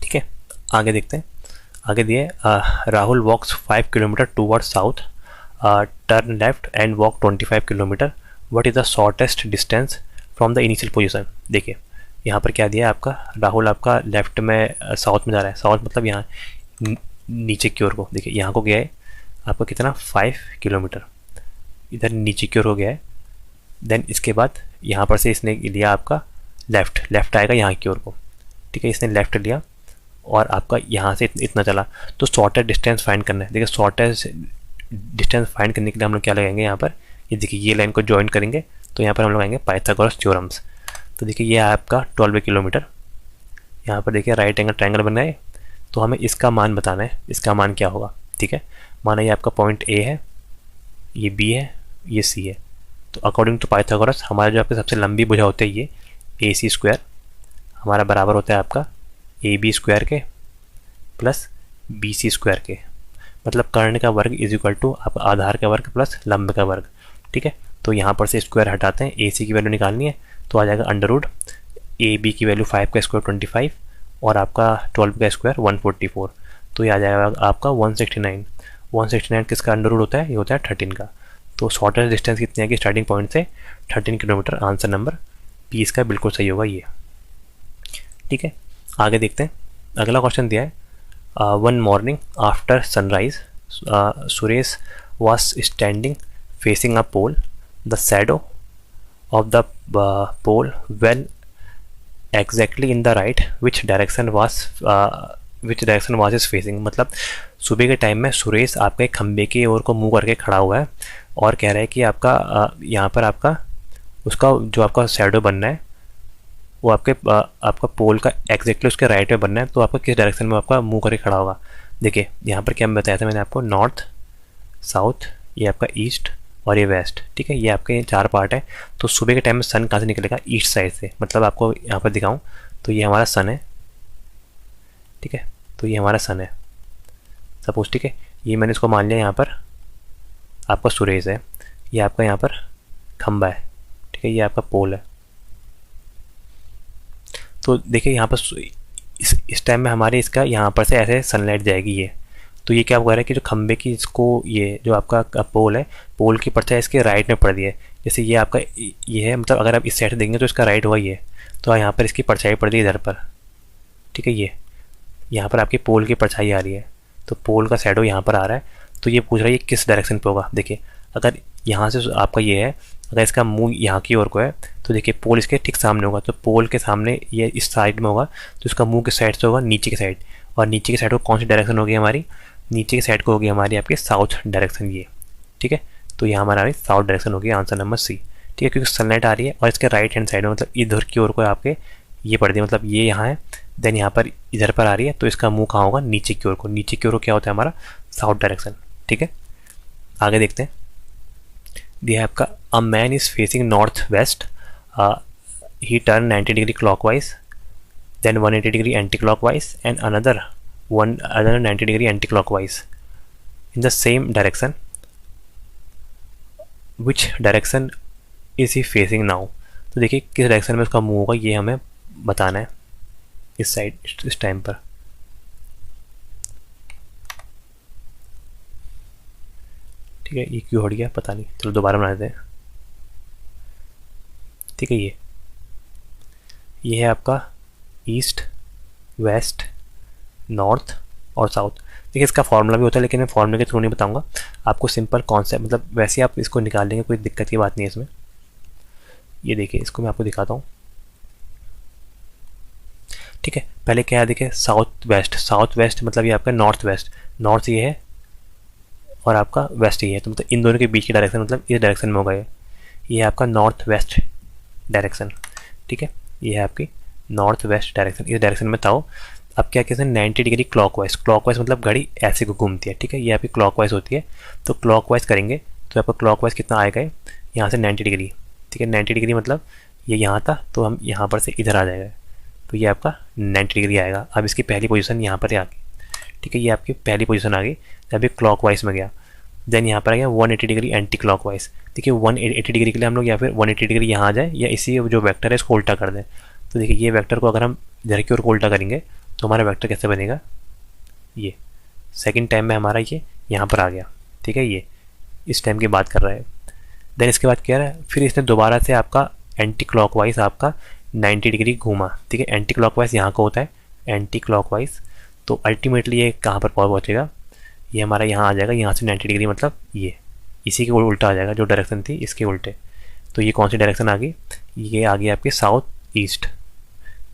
ठीक है। आगे देखते हैं, आगे दिए राहुल वॉक्स 5 kilometre toward south, turn left and walk 25 kilometre, what is the shortest distance from the initial position. देखिए यहाँ पर क्या दिया है आपका, राहुल आपका लेफ्ट में साउथ में जा रहा है, साउथ मतलब यहाँ नीचे की ओर को, देखिए यहाँ को गया है आपका कितना 5 किलोमीटर, इधर नीचे की ओर हो गया है। देन इसके बाद यहाँ पर से इसने लिया आपका लेफ़्ट, लेफ़्ट आएगा यहाँ की ओर को, ठीक है, इसने लेफ़्ट लिया और आपका यहाँ से इतना चला। तो शॉर्टेस्ट डिस्टेंस फाइंड करना है। देखिए शॉर्टेस्ट डिस्टेंस फाइंड करने के लिए हम लोग क्या लगाएंगे यहाँ पर, ये देखिए ये लाइन को ज्वाइन करेंगे तो यहाँ पर हम लोग आएंगे पाइथागोरस थ्योरम्स। तो देखिए ये है आपका 12 किलोमीटर। यहाँ पर देखिए राइट एंगल ट्रायंगल बन रहा है, तो हमें इसका मान बताना है, इसका मान क्या होगा। ठीक है, माना ये आपका पॉइंट ए है, ये बी है, ये सी है। तो अकॉर्डिंग टू पाइथागोरस हमारा जो आपकी सबसे लंबी भुजा होती है ये ए सी स्क्वायर हमारा बराबर होता है आपका ए बी स्क्वायर के प्लस बी सी स्क्वायर के, मतलब कर्ण का वर्ग इज इक्वल टू आपका आधार का वर्ग प्लस लंब का वर्ग। ठीक है, तो यहाँ पर से स्क्वायर हटाते हैं, ए सी की वैल्यू निकालनी है तो आ जाएगा अंडर रूट ए बी की वैल्यू 5 का स्क्वायर 25 और आपका 12 का स्क्वायर 144, तो ये आ जाएगा आपका 169। 169 किसका अंडर रूट होता है, ये होता है 13 का। तो शॉर्टेस्ट डिस्टेंस कितनी आएगी स्टार्टिंग पॉइंट से 13 किलोमीटर, आंसर नंबर बी इसका बिल्कुल सही होगा ये। ठीक है, आगे देखते हैं। अगला क्वेश्चन दिया है, one morning after sunrise Suresh was standing facing a pole, the shadow of the pole well exactly in the right which direction was is facing. मतलब सुबह के टाइम में सुरेश आपके खंबे की ओर को मुंह करके खड़ा हुआ है और कह रहा है कि आपका यहाँ पर आपका उसका जो आपका शैडो बनना है वो आपका पोल का एग्जैक्टली उसके राइट में बनना है, तो आपका किस डायरेक्शन में आपका मुंह करके खड़ा होगा। देखिए यहाँ पर क्या बताया था मैंने आपको, नॉर्थ, साउथ, ये आपका ईस्ट और ये वेस्ट। ठीक है, ये आपके 4 पार्ट है। तो सुबह के टाइम में सन कहाँ से निकलेगा, ईस्ट साइड से। मतलब आपको यहाँ पर दिखाऊँ तो ये हमारा सन है। ठीक है, तो ये हमारा सन है सपोज। ठीक है, ये मैंने इसको मान लिया यहाँ पर आपका सुरेश है, ये आपका यहाँ पर खंबा है। ठीक है, ये आपका पोल है। तो देखिए यहाँ पर इस टाइम में हमारे इसका यहाँ पर से ऐसे सनलाइट जाएगी ये, तो ये क्या हो रहा है कि जो खंबे की इसको ये जो आपका पोल है, पोल की परछाई इसके राइट में पड़ रही है। जैसे ये आपका ये है, मतलब अगर आप इस साइड से देखेंगे तो इसका राइट होगा ये, तो यहाँ पर इसकी परछाई पड़ रही है इधर पर। ठीक है, ये यहाँ पर आपकी पोल की परछाई आ रही है, तो पोल का शैडो यहाँ पर आ रहा है। तो ये पूछ रहा है ये किस डायरेक्शन पे होगा। देखिए अगर यहाँ से आपका ये है, अगर इसका मुंह यहाँ की ओर को है तो देखिए पोल इसके ठीक सामने होगा, तो पोल के सामने ये इस साइड में होगा, तो इसका मुंह किस साइड से होगा, नीचे की साइड। और नीचे की साइड को कौन सी डायरेक्शन होगी हमारी, नीचे की साइड को होगी हमारी आपकी साउथ डायरेक्शन ये। ठीक है, तो यहाँ हमारा साउथ डायरेक्शन होगी, आंसर नंबर सी। ठीक है, क्योंकि सनलाइट आ रही है और इसके राइट हैंड साइड में मतलब इधर की ओर को आपके ये पड़ रही है, मतलब ये यहाँ है, देन यहाँ पर इधर पर आ रही है, तो इसका मुंह कहाँ होगा, नीचे की ओर को। नीचे की ओर क्या होता है हमारा साउथ डायरेक्शन। ठीक है, आगे देखते हैं। दिया आपका a man is facing north west, he turn 90 degree clockwise, then 180 degree anti clockwise and another 90 degree anti clockwise in the same direction, which direction is he facing now. तो देखिए किस डायरेक्शन में उसका मुंह होगा ये हमें बताना है इस साइड इस टाइम पर। ठीक है, ये क्यों हट गया पता नहीं, चलो दोबारा बना देते हैं। ठीक है, ये है आपका ईस्ट, वेस्ट, नॉर्थ और साउथ। देखिए इसका फॉर्मूला भी होता है, लेकिन मैं फॉर्मूले के थ्रू नहीं बताऊंगा आपको, सिंपल कॉन्सेप्ट, मतलब वैसे आप इसको निकाल लेंगे, कोई दिक्कत की बात नहीं है इसमें। ये देखिए इसको मैं आपको दिखाता हूँ। ठीक है, पहले क्या है, देखिए साउथ वेस्ट, साउथ वेस्ट मतलब ये आपका नॉर्थ वेस्ट, नॉर्थ ये है और आपका वेस्ट ये है, तो मतलब इन दोनों के बीच की डायरेक्शन मतलब इस डायरेक्शन में होगा ये है आपका नॉर्थ वेस्ट डायरेक्शन। ठीक है, ये है आपकी नॉर्थ वेस्ट डायरेक्शन, इस डायरेक्शन में था। अब क्या कहते हैं 90 डिग्री क्लॉकवाइज, क्लॉकवाइज मतलब घड़ी ऐसे को घूमती है। ठीक है, ये आपकी क्लॉकवाइज होती है, तो क्लॉकवाइज करेंगे तो आपका क्लॉकवाइज कितना आएगा यहाँ से 90 डिग्री। ठीक है, 90 डिग्री मतलब ये यहाँ था, तो हम यहाँ पर से इधर आ जाएगा, तो ये आपका 90 डिग्री आएगा। अब इसकी पहली पोजीशन यहाँ पर आ गई। ठीक है, ये आपकी पहली पोजीशन आ गई, अभी क्लॉकवाइज में गया, देन यहाँ पर आ गया 180 डिग्री एंटी क्लॉकवाइज। देखिए 180 डिग्री के लिए हम लोग या फिर 180 डिग्री यहाँ आ जाए या इसी जो वेक्टर है इसको उल्टा कर दें। तो देखिए ये वेक्टर को अगर हम इधर की ओर को उल्टा करेंगे तो हमारा वेक्टर कैसे बनेगा, ये सेकंड टाइम में हमारा ये यहाँ पर आ गया। ठीक है, ये इस टाइम की बात कर रहा है। देन इसके बाद क्या है, फिर इसने दोबारा से आपका एंटी क्लॉकवाइज आपका 90 डिग्री घूमा, ठीक है। एंटी क्लॉकवाइज यहाँ का होता है, एंटी क्लॉकवाइज। तो अल्टीमेटली ये कहाँ पर पहुँचेगा, ये हमारा यहाँ आ जाएगा, यहाँ से 90 डिग्री मतलब ये इसी के उल्टा आ जाएगा, जो डायरेक्शन थी इसके उल्टे। तो ये कौन सी डायरेक्शन आ गई, ये आ गई आपकी साउथ ईस्ट।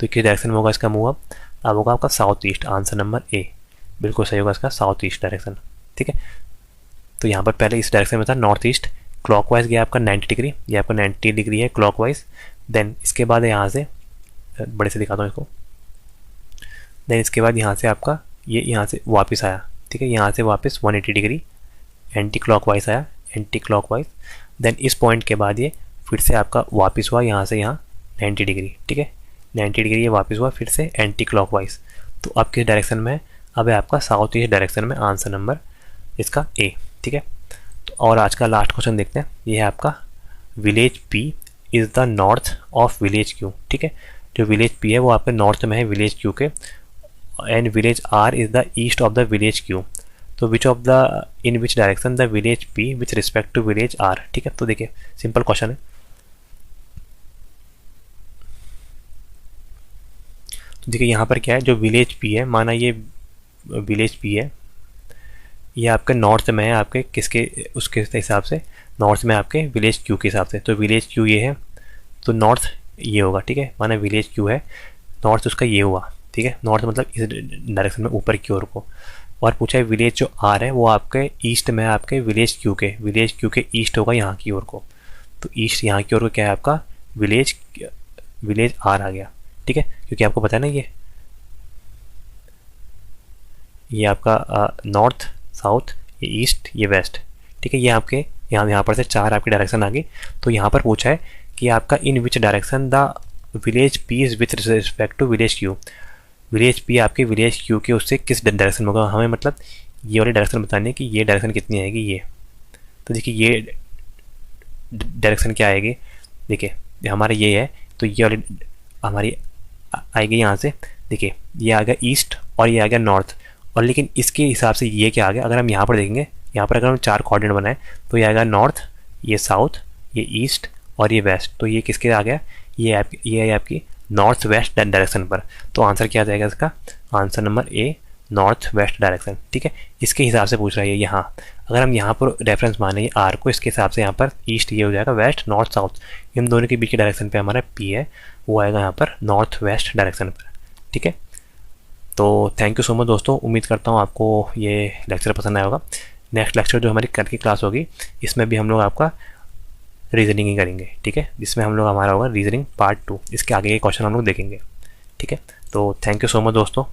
तो किस डायरेक्शन में होगा इसका मूव अब होगा आपका south east. Answer number A बिल्कुल सही होगा इसका, साउथ ईस्ट डायरेक्शन, ठीक है। तो यहाँ पर पहले इस डायरेक्शन में था नॉर्थ ईस्ट, क्लॉकवाइज गया आपका 90 डिग्री, ये आपका 90 डिग्री है क्लॉकवाइज। देन इसके बाद यहाँ से बड़े से दिखाता हूँ इसको। देन इसके बाद यहाँ से आपका ये यहाँ से वापस आया, ठीक है, यहाँ से वापस 180 डिग्री एंटी क्लॉकवाइज आया, एंटी क्लॉकवाइज। देन इस पॉइंट के बाद ये फिर से आपका वापस हुआ यहाँ से यहाँ 90 डिग्री, ठीक है, 90 डिग्री ये वापस हुआ फिर से एंटी क्लॉकवाइज। तो अब किस डायरेक्शन में है, अब है आपका साउथ ईस्ट डायरेक्शन में। आंसर नंबर इसका ए, ठीक है। तो और आज का लास्ट क्वेश्चन देखते हैं, ये है आपका village P is the north of village Q, ठीक है। जो विलेज पी है वो आपके नॉर्थ में है विलेज क्यू के, and village R is the east of the village Q. तो which of the in which direction the village P which respect to village R, ठीक है। तो देखिए सिंपल क्वेश्चन है। तो देखिए यहाँ पर क्या है, जो विलेज पी है, माना ये विलेज पी है, ये आपके नॉर्थ में है, आपके किसके उसके हिसाब से नॉर्थ में आपके विलेज क्यू के हिसाब से। तो विलेज क्यू ये है, तो नॉर्थ ये होगा, ठीक है। माना विलेज क्यू है, नॉर्थ उसका ये हुआ, ठीक है। नॉर्थ मतलब इस डायरेक्शन में ऊपर की ओर को। और पूछा है विलेज जो आर है वो आपके ईस्ट में है, आपके विलेज क्यू के, विलेज क्यू के ईस्ट होगा यहाँ की ओर को। तो ईस्ट यहाँ की ओर को क्या है आपका विलेज, विलेज आर आ गया, ठीक है। क्योंकि आपको पता है ना ये आपका नॉर्थ, साउथ, ये ईस्ट, ये वेस्ट, ठीक है। ये आपके यहाँ पर से चार आपकी डायरेक्शन आ गई। तो यहाँ पर पूछा है कि आपका in which direction the village P is with respect to village Q. Village P आपके विलेज क्यू के उससे किस डायरेक्शन में होगा, हमें मतलब ये वाली डायरेक्शन बतानी है कि ये डायरेक्शन कितनी आएगी ये। तो देखिए ये डायरेक्शन क्या आएगी, देखिए हमारा ये है, तो ये वाली हमारी आएगी यहाँ से, देखिए ये आ गया ईस्ट और ये आ गया नॉर्थ। और लेकिन इसके हिसाब से ये क्या आ गया, अगर हम यहाँ पर देखेंगे, यहाँ पर अगर हम चार कोऑर्डिनेट बनाए तो ये आएगा नॉर्थ, ये साउथ, ये ईस्ट और ये वेस्ट। तो ये किसके आ गया, ये है आपकी नॉर्थ वेस्ट डायरेक्शन पर। तो आंसर क्या आ जाएगा इसका, answer number A north west direction, ठीक है। इसके हिसाब से पूछ रहा है यहाँ, अगर हम यहाँ पर रेफरेंस माने आर को, इसके हिसाब से यहाँ पर ईस्ट ये हो जाएगा, वेस्ट नॉर्थ साउथ, इन दोनों के बीच के डायरेक्शन पे हमारा पी है वो आएगा यहाँ पर नॉर्थ वेस्ट डायरेक्शन पर, ठीक है। तो थैंक यू सो मच दोस्तों, उम्मीद करता हूँ आपको ये लेक्चर पसंद आया होगा। नेक्स्ट लेक्चर जो हमारी कल की क्लास होगी इसमें भी हम लोग आपका रीजनिंग ही करेंगे, ठीक है, जिसमें हम लोग हमारा होगा रीजनिंग पार्ट 2, इसके आगे के क्वेश्चन हम लोग देखेंगे, ठीक है। तो थैंक यू सो मच दोस्तों।